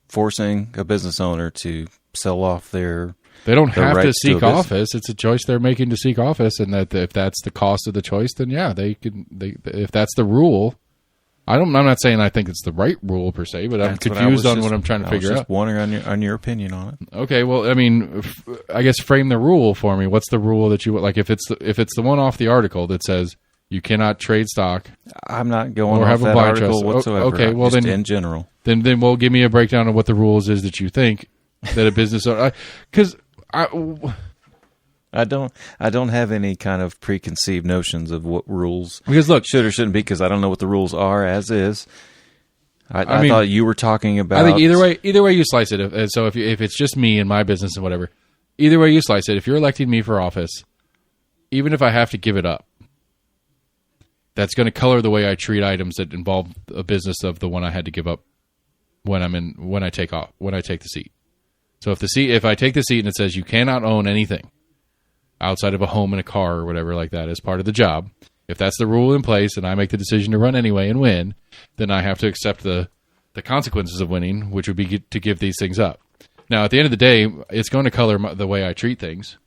forcing a business owner to sell off their. They don't have to seek office. It's a choice they're making to seek office, and that if that's the cost of the choice, then yeah, they can. If that's the rule, I'm not saying I think it's the right rule per se, but I'm confused on what I'm trying to figure out. Just wondering on your opinion on it. Okay, well, I mean, I guess frame the rule for me. What's the rule that you like? If it's the one off the article that says you cannot trade stock, I'm not going off that article whatsoever. Okay, well then, in general, then we'll give me a breakdown of what the rules is that you think that a business owner, because I don't have any kind of preconceived notions of what rules look, should or shouldn't be, because I don't know what the rules are as is. I thought you were talking about. I think either way you slice it. So if it's just me and my business and whatever, either way you slice it. If you're electing me for office, even if I have to give it up, that's going to color the way I treat items that involve a business of the one I had to give up when I take the seat. So if I take the seat and it says you cannot own anything outside of a home and a car or whatever like that as part of the job, if that's the rule in place and I make the decision to run anyway and win, then I have to accept the consequences of winning, which would be to give these things up. Now, at the end of the day, it's going to color the way I treat things.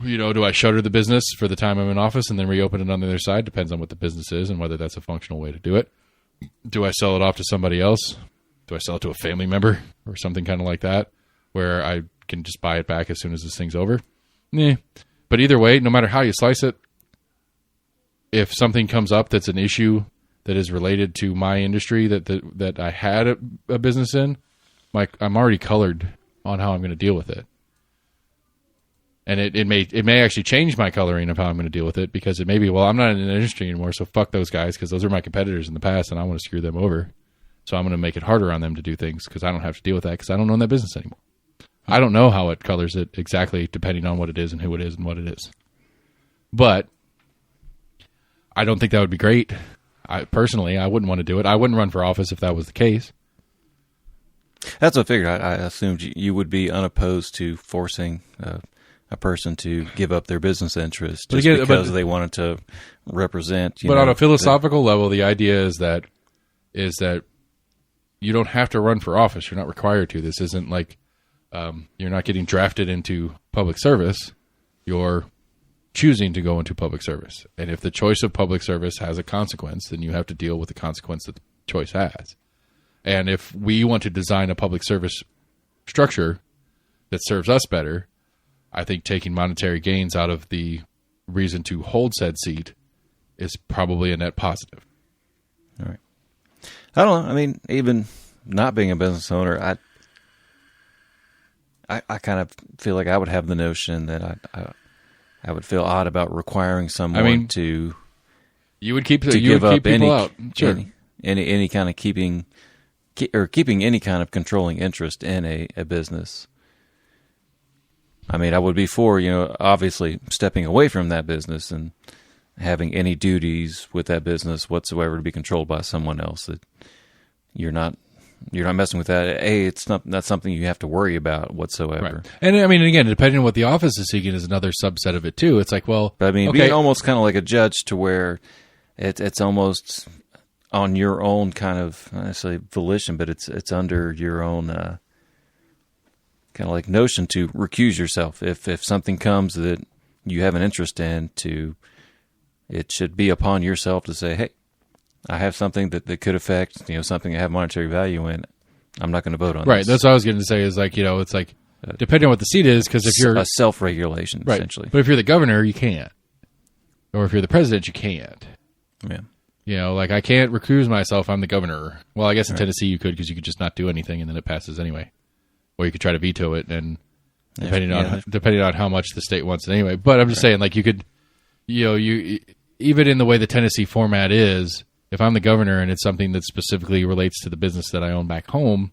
Do I shutter the business for the time I'm in office and then reopen it on the other side? Depends on what the business is and whether that's a functional way to do it. Do I sell it off to somebody else? Do I sell it to a family member or something kind of like that where I can just buy it back as soon as this thing's over? But either way, no matter how you slice it, if something comes up that's an issue that is related to my industry that I had a business in, I'm already colored on how I'm going to deal with it. And it may actually change my coloring of how I'm going to deal with it, because it may be, well, I'm not in the industry anymore, so fuck those guys, because those are my competitors in the past and I want to screw them over. So I'm going to make it harder on them to do things because I don't have to deal with that because I don't own that business anymore. I don't know how it colors it exactly depending on what it is and who it is and what it is. But I don't think that would be great. Personally, I wouldn't want to do it. I wouldn't run for office if that was the case. That's what I figured. I assumed you would be unopposed to forcing a person to give up their business interest just because they wanted to represent. But on a philosophical level, the idea is that you don't have to run for office. You're not required to. This isn't like you're not getting drafted into public service. You're choosing to go into public service. And if the choice of public service has a consequence, then you have to deal with the consequence that the choice has. And if we want to design a public service structure that serves us better, I think taking monetary gains out of the reason to hold said seat is probably a net positive. All right. I don't know. I mean, even not being a business owner, I kind of feel like I would have the notion that I would feel odd about requiring someone to. You would keep people out. Sure. Any kind of keeping any kind of controlling interest in a business. I mean, I would be for, obviously stepping away from that business and having any duties with that business whatsoever to be controlled by someone else. That you're not messing with that. It's not something you have to worry about whatsoever. Right. And I mean, again, depending on what the office is seeking is another subset of it too. It's like, well, but I mean, being almost kind of like a judge to where it's almost on your own kind of, not necessarily volition, but it's under your own kind of like notion to recuse yourself if something comes that you have an interest in. It should be upon yourself to say, hey, I have something that could affect something I have monetary value in. I'm not going to vote on right. this. That's what I was going to say. Is like it's like depending on what the seat is, because if you're a self-regulation essentially, but if you're the governor, you can't, or if you're the president, you can't. Yeah. Like I can't recuse myself. I'm the governor. Well, I guess in Tennessee you could, because you could just not do anything and then it passes anyway. Or you could try to veto it, and depending on how much the state wants it anyway. But I'm just saying, like, you could, you even in the way the Tennessee format is, if I'm the governor and it's something that specifically relates to the business that I own back home,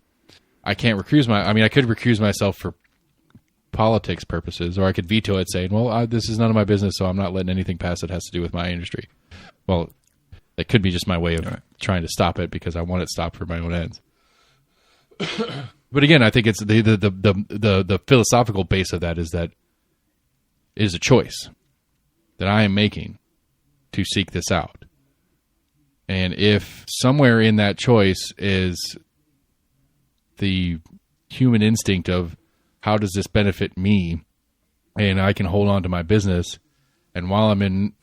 I can't recuse I could recuse myself for politics purposes, or I could veto it saying, well, this is none of my business, so I'm not letting anything pass that has to do with my industry. Well, that could be just my way of trying to stop it because I want it stopped for my own ends. But again, I think it's the philosophical base of that is that it is a choice that I am making to seek this out. And if somewhere in that choice is the human instinct of how does this benefit me, and I can hold on to my business, and while I'm in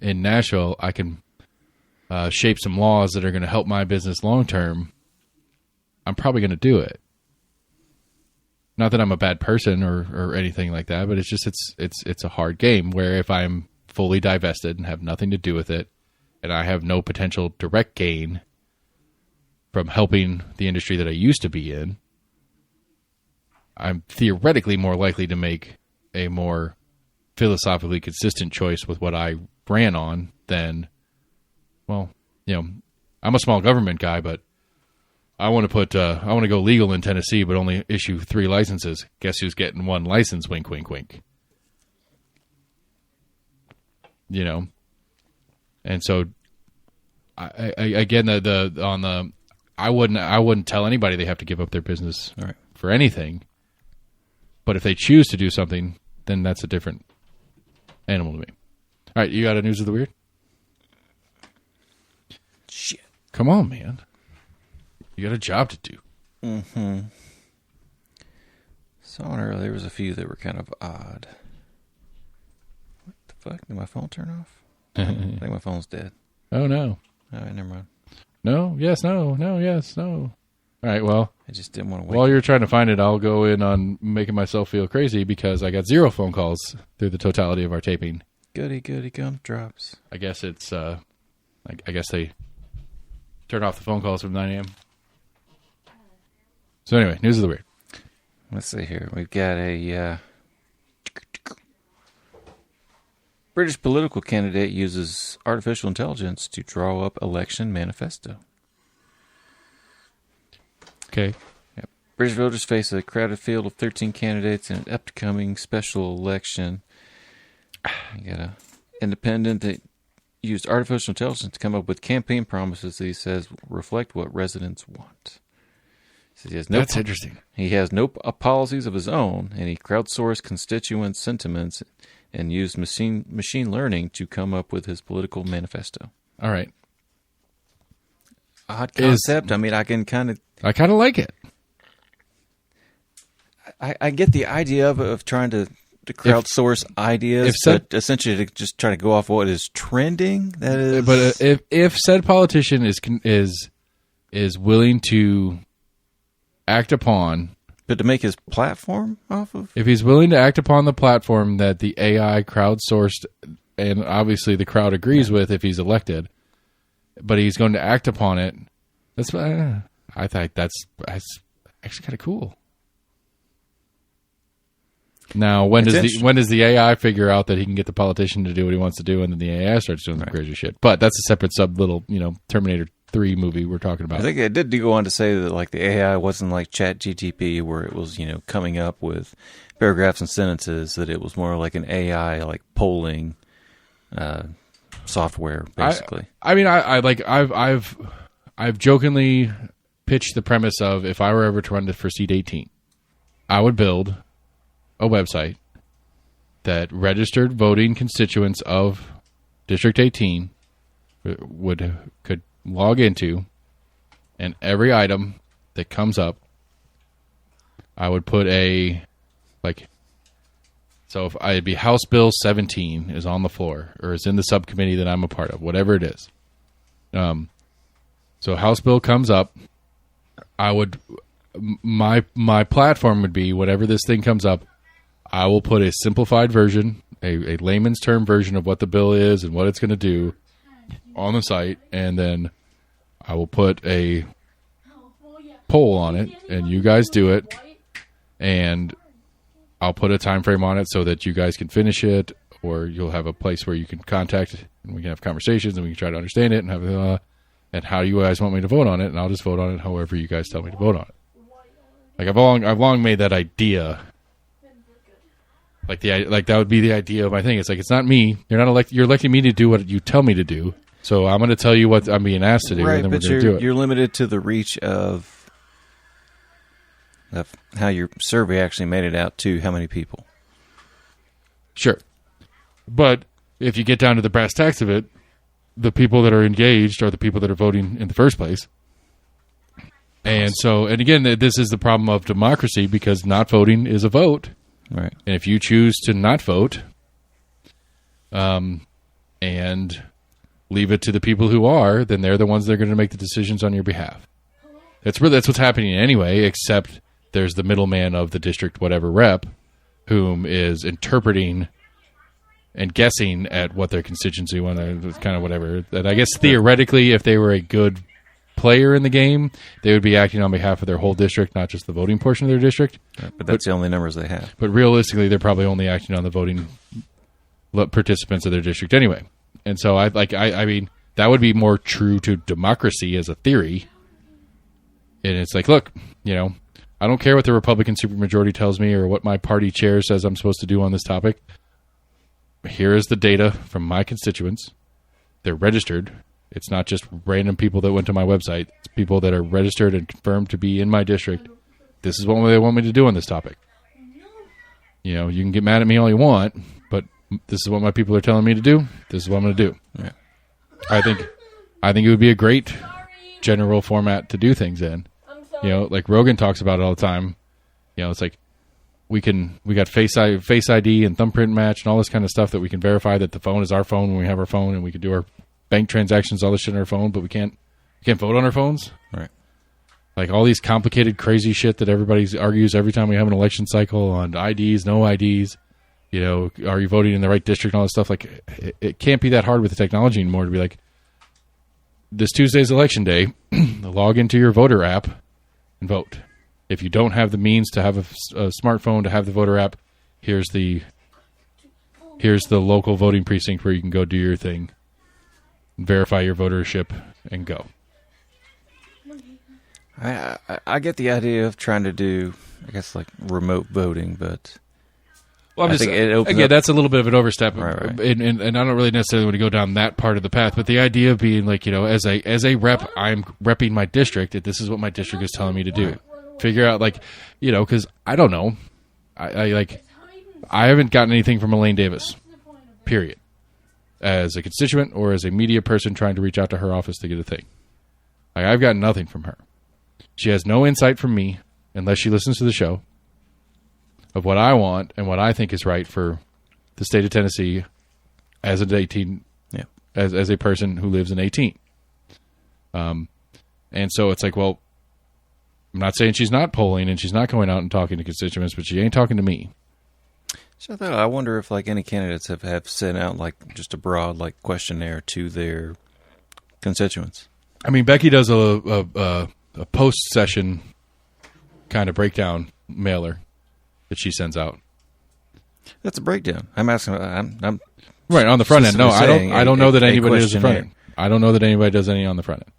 Nashville, I can shape some laws that are going to help my business long term, I'm probably going to do it. Not that I'm a bad person or anything like that, but it's just it's a hard game where if I'm fully divested and have nothing to do with it, and I have no potential direct gain from helping the industry that I used to be in, I'm theoretically more likely to make a more philosophically consistent choice with what I ran on than, well, I'm a small government guy, but I want to go legal in Tennessee, but only issue 3 licenses. Guess who's getting 1 license? Wink, wink, wink. And so, I wouldn't tell anybody they have to give up their business for anything. But if they choose to do something, then that's a different animal to me. All right, you got a news of the weird? Shit. Come on, man. You got a job to do. Mm-hmm. Saw earlier there was a few that were kind of odd. What the fuck? Did my phone turn off? I think my phone's dead. Oh, no. All right, never mind. No, yes, no, yes, no. All right, well. I just didn't want to wait. While you're trying to find it, I'll go in on making myself feel crazy because I got 0 phone calls through the totality of our taping. Goody gumdrops. I guess it's, I guess they turn off the phone calls from 9 a.m. So anyway, news of the weird. Let's see here. We've got a British political candidate uses artificial intelligence to draw up election manifesto. Okay. Yep. British voters face a crowded field of 13 candidates in an upcoming special election. You got an independent that used artificial intelligence to come up with campaign promises that he says reflect what residents want. That's interesting. He has no policies of his own, and he crowdsourced constituent sentiments and used machine learning to come up with his political manifesto. All right. Odd concept. I kind of like it. I get the idea of trying to crowdsource ideas, but essentially to just try to go off what is trending. That is. But if said politician is willing to act upon, but to make his platform off of, if he's willing to act upon the platform that the AI crowdsourced, and obviously the crowd agrees with if he's elected, but he's going to act upon it, that's I think that's actually kind of cool. Now, when does the AI figure out that he can get the politician to do what he wants to do, and then the AI starts doing some crazy shit? But that's a separate little Terminator 3 movie we're talking about. I think it did go on to say that like the AI wasn't like ChatGPT where it was coming up with paragraphs and sentences, that it was more like an AI like polling software basically. I've jokingly pitched the premise of if I were ever to run for seat 18, I would build a website that registered voting constituents of District 18 could log into, and every item that comes up, I would put so if I'd be House Bill 17 is on the floor or is in the subcommittee that I'm a part of, whatever it is. So House Bill comes up, my platform would be whenever this thing comes up, I will put a simplified version, a layman's term version of what the bill is and what it's going to do on the site, and then I will put a poll on it, and you guys do it, and I'll put a time frame on it so that you guys can finish it, or you'll have a place where you can contact, and we can have conversations, and we can try to understand it, and have and how you guys want me to vote on it, and I'll just vote on it however you guys tell me to vote on it. Like I've long made that idea. Like that would be the idea of my thing. It's like it's not me. You're not elected. You're electing me to do what you tell me to do. So I'm going to tell you what I'm being asked to do, right, and then we're but going to do it. You're limited to the reach of how your survey actually made it out to how many people. Sure, but if you get down to the brass tacks of it, the people that are engaged are the people that are voting in the first place. And so, and again, this is the problem of democracy, because not voting is a vote. Right. And if you choose to not vote, and leave it to the people who are, then they're the ones that are going to make the decisions on your behalf. That's what's happening anyway, except there's the middleman of the district whatever rep, whom is interpreting and guessing at what their constituency wants, kind of whatever. And I guess theoretically, if they were a good player in the game, they would be acting on behalf of their whole district, not just the voting portion of their district. But that's the only numbers they have. But realistically, they're probably only acting on the voting participants of their district anyway. And so I mean, that would be more true to democracy as a theory. And it's like, look, I don't care what the Republican supermajority tells me or what my party chair says I'm supposed to do on this topic. Here is the data from my constituents. They're registered. It's not just random people that went to my website. It's people that are registered and confirmed to be in my district. This is what they want me to do on this topic. You can get mad at me all you want, but this is what my people are telling me to do. This is what I'm going to do. Yeah. I think it would be a great general format to do things in. Like Rogan talks about it all the time. It's like we got Face ID and thumbprint match and all this kind of stuff that we can verify that the phone is our phone when we have our phone, and we can do our bank transactions, all this shit on our phone, but we can't vote on our phones. Right. Like all these complicated, crazy shit that everybody argues every time we have an election cycle on IDs, no IDs. Are you voting in the right district and all this stuff? Like, it can't be that hard with the technology anymore to be like, this Tuesday's election day, log into your voter app and vote. If you don't have the means to have a smartphone to have the voter app, here's the local voting precinct where you can go do your thing, verify your votership, and go. I get the idea of trying to do, I guess, like remote voting, but well, that's a little bit of an overstep, right. And I don't really necessarily want to go down that part of the path. But the idea of being like, as a rep, I'm repping my district. This is what my district is telling me to do. Right. Figure out, because I don't know, I haven't gotten anything from Elaine Davis, period, as a constituent or as a media person trying to reach out to her office to get a thing. I've gotten nothing from her. She has no insight from me unless she listens to the show of what I want and what I think is right for the state of Tennessee as an 18, as a person who lives in 18. And so it's like, well, I'm not saying she's not polling and she's not going out and talking to constituents, but she ain't talking to me. So I wonder if any candidates have sent out just a broad questionnaire to their constituents. I mean, Becky does a post-session kind of breakdown mailer that she sends out. That's a breakdown. I'm asking. I'm right on the front end. No, I don't know that anybody does the front end. I don't know that anybody does any on the front end.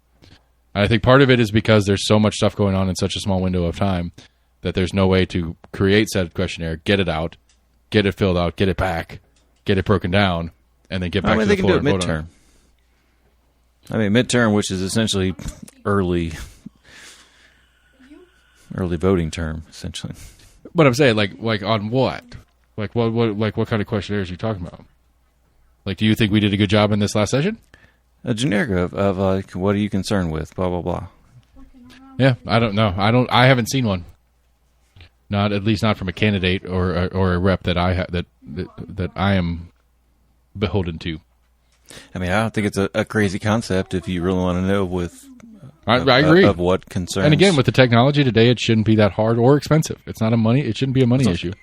And I think part of it is because there's so much stuff going on in such a small window of time that there's no way to create said questionnaire, get it out, get it filled out, get it back, get it broken down, and then get back to the floor and vote on it. I mean, midterm, which is essentially early voting term, essentially. But I'm saying, like on what? What kind of questionnaires are you talking about? Do you think we did a good job in this last session? A generic of what are you concerned with? Blah blah blah. Yeah, I don't know. I haven't seen one. Not at least not from a candidate or a rep that that I am beholden to. I mean, I don't think it's a crazy concept if you really want to know I agree. Of what concerns. And again, with the technology today, it shouldn't be that hard or expensive. It shouldn't be a money issue.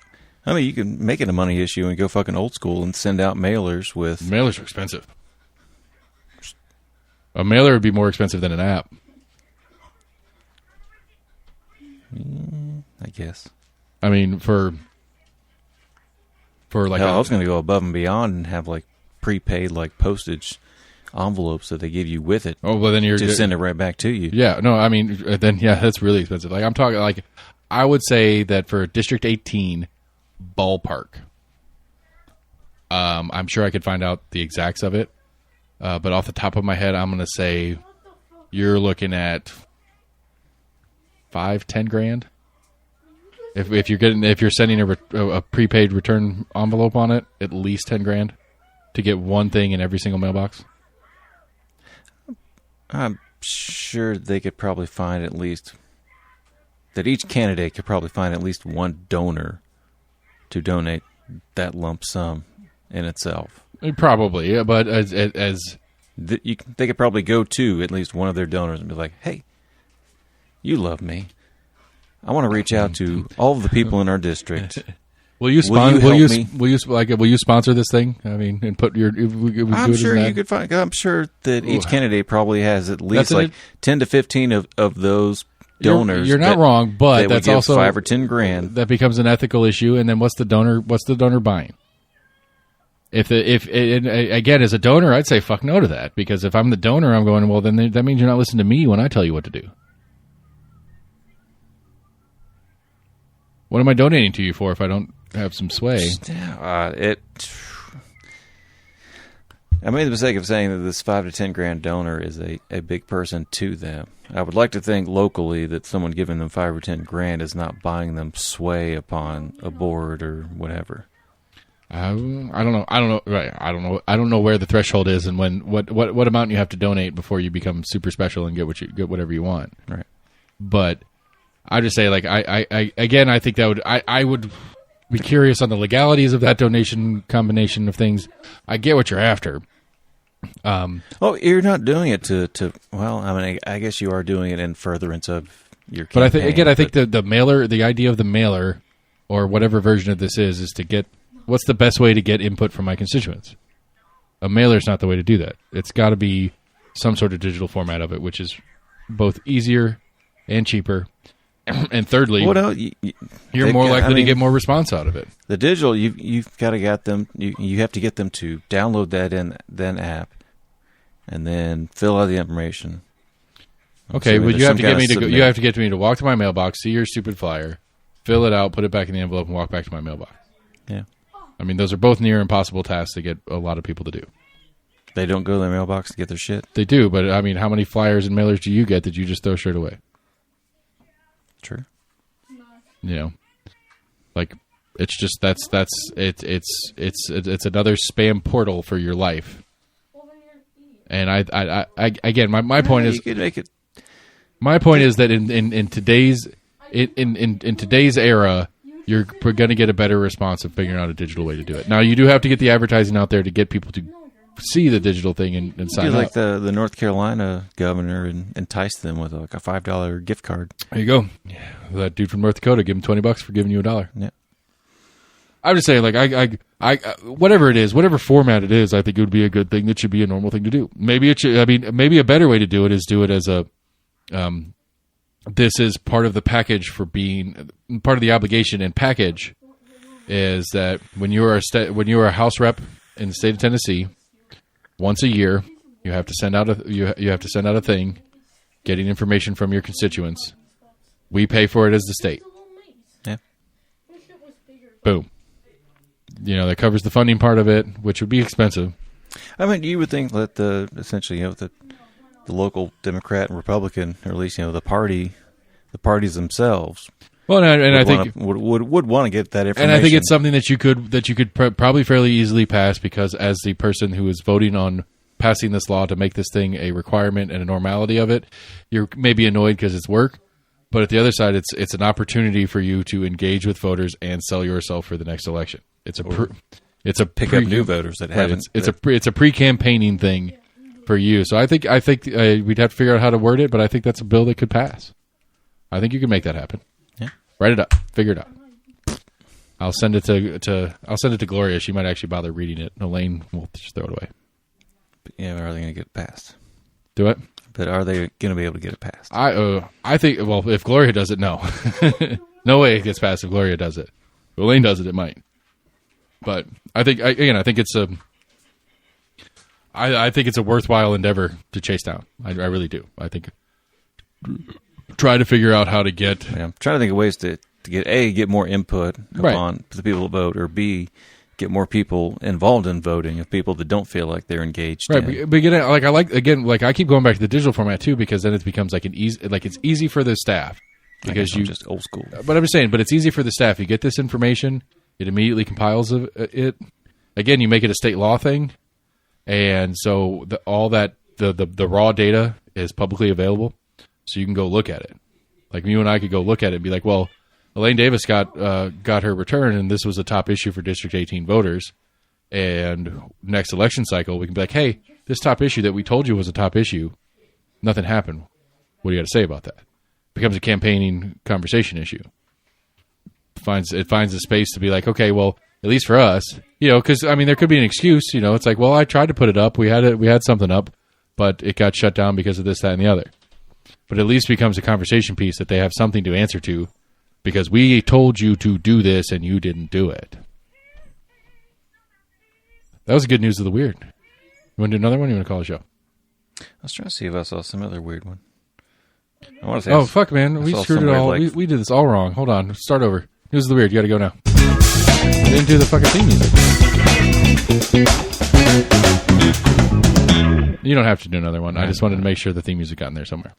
I mean, you can make it a money issue and go fucking old school and send out mailers with... Mailers are expensive. A mailer would be more expensive than an app. I guess. I mean, for like, hell, I was going to go above and beyond and have like prepaid like postage envelopes that they give you with it. Oh, well, then you're to send it right back to you. Yeah, no, I mean, then yeah, that's really expensive. Like I'm talking, like I would say that for District 18 ballpark, I'm sure I could find out the exacts of it, but off the top of my head, I'm going to say you're looking at $5-10 grand. If you're sending a prepaid return envelope on it, at least 10 grand to get one thing in every single mailbox. I'm sure they could probably find at least that each candidate could probably find at least one donor to donate that lump sum in itself. Probably, yeah, but they could probably go to at least one of their donors and be like, "Hey, you love me. I want to reach out to all of the people in our district. Will you sponsor this thing? I mean, and put your. I'm sure you could find. I'm sure that each candidate probably has at least like 10 to 15 of those donors. You're not wrong, but that's also $5 or $10 grand. That becomes an ethical issue. And then what's the donor buying? Again, as a donor, I'd say fuck no to that, because if I'm the donor, I'm going, well, then that means you're not listening to me when I tell you what to do. What am I donating to you for if I don't have some sway? I made the mistake of saying that this $5 to $10 grand donor is a big person to them. I would like to think locally that someone giving them $5 or $10 grand is not buying them sway upon a board or whatever. I don't know. Right. I don't know where the threshold is and what amount you have to donate before you become super special and get whatever you want. Right. But I just say, like, I think that I would be curious on the legalities of that donation combination of things. I get what you're after. Well, you're not doing it to well, I mean, I guess you are doing it in furtherance of your campaign. But I think the mailer, the idea of the mailer, or whatever version of this is to get, what's the best way to get input from my constituents? A mailer is not the way to do that. It's got to be some sort of digital format of it, which is both easier and cheaper. And thirdly, you're more likely to get more response out of it. The digital, you've got to get them. You have to get them to download that app, and then fill out the information. Okay, but you have to get me to walk to my mailbox, see your stupid flyer, fill it out, put it back in the envelope, and walk back to my mailbox. Yeah, I mean, those are both near impossible tasks to get a lot of people to do. They don't go to their mailbox to get their shit. They do, but I mean, how many flyers and mailers do you get that you just throw straight away? True. You know, like it's just it's another spam portal for your life. And I again, my point is, you could make it. My point is that in today's era, you're going to get a better response of figuring out a digital way to do it. Now, you do have to get the advertising out there to get people to see the digital thing and sign up. Like the North Carolina governor and entice them with like a $5 gift card. There you go. Yeah, that dude from North Dakota, give him $20 for giving you $1. Yeah. I'm just saying, like, I whatever it is, whatever format it is, I think it would be a good thing. That should be a normal thing to do. Maybe it should. I mean, maybe a better way to do it is do it as a. This is part of the package for being part of the obligation and package is that when you are a House rep in the state of Tennessee. Once a year, you have to send out a thing, getting information from your constituents. We pay for it as the state. Yeah. Boom. You know, that covers the funding part of it, which would be expensive. I mean, you would think that the local Democrat and Republican, or at least the parties themselves. Well, and I think would want to get that information. And I think it's something that you could probably fairly easily pass, because as the person who is voting on passing this law to make this thing a requirement and a normality of it, you're maybe annoyed because it's work, but at the other side, it's an opportunity for you to engage with voters and sell yourself for the next election. It's a pick up new voters that haven't. It's a pre-campaigning thing for you. So I think we'd have to figure out how to word it, but I think that's a bill that could pass. I think you can make that happen. Write it up. Figure it out. I'll send it to Gloria. She might actually bother reading it. Elaine will just throw it away. But yeah, are they going to get passed? Do it. But are they going to be able to get it passed? I think, well, if Gloria does it, no. No way it gets passed if Gloria does it. If Elaine does it, it might. But I think, I think it's I think it's a worthwhile endeavor to chase down. I really do. I think try to figure out how to get. Yeah, I'm trying to think of ways to get more input Right. upon the people that vote, or B, get more people involved in voting of people that don't feel like they're engaged. Right, in. but again, I keep going back to the digital format too, because then it becomes like it's easy for the staff because I'm just old school. But I'm just saying, but it's easy for the staff. You get this information, it immediately compiles it. Again, you make it a state law thing, and so all that the raw data is publicly available, so you can go look at it. Like you and I could go look at it and be like, well, Elaine Davis got her return, and this was a top issue for District 18 voters. And next election cycle, we can be like, hey, this top issue that we told you was a top issue, nothing happened. What do you got to say about that? Becomes a campaigning conversation issue. It finds a space to be like, okay, well, at least for us, because I mean, there could be an excuse. It's like, well, I tried to put it up. We had something up, but it got shut down because of this, that, and the other. But at least becomes a conversation piece that they have something to answer to, because we told you to do this and you didn't do it. That was good news of the weird. You want to do another one? Or you want to call a show? I was trying to see if I saw some other weird one. I want to say. Oh fuck, man! We screwed it all. We did this all wrong. Hold on, start over. News of the weird. You got to go now. I didn't do the fucking theme music. You don't have to do another one. I just wanted to make sure the theme music got in there somewhere.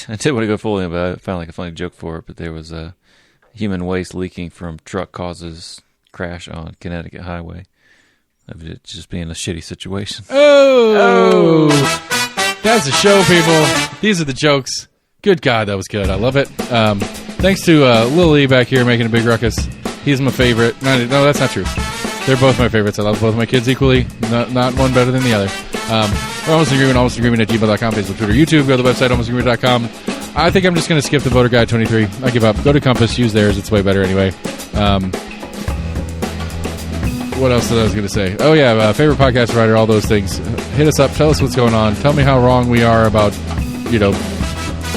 I did want to go full in, but I found like a funny joke for it. But there was a human waste leaking from truck causes crash on Connecticut Highway. Of it just being a shitty situation. Oh, that's the show, people. These are the jokes. Good God, that was good. I love it. Thanks to Lil E back here making a big ruckus. He's my favorite. No, that's not true. They're both my favorites. I love both my kids equally. Not one better than the other. We're Almost in Agreement at gmail.com, Facebook, Twitter, YouTube. Go to the website, almostinagreement.com. I think I'm just going to skip the voter guide 23. I give up. Go to Compass. Use theirs. It's way better anyway. What else was I going to say? Oh, yeah, favorite podcast provider, all those things. Hit us up. Tell us what's going on. Tell me how wrong we are about,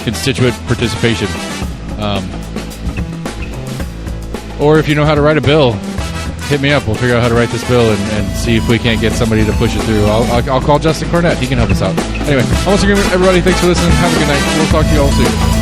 constituent participation. Or if you know how to write a bill, hit me up. We'll figure out how to write this bill and see if we can't get somebody to push it through. I'll call Justin Cornett. He can help us out. Anyway, Almost Agreement, everybody. Thanks for listening. Have a good night. We'll talk to you all soon.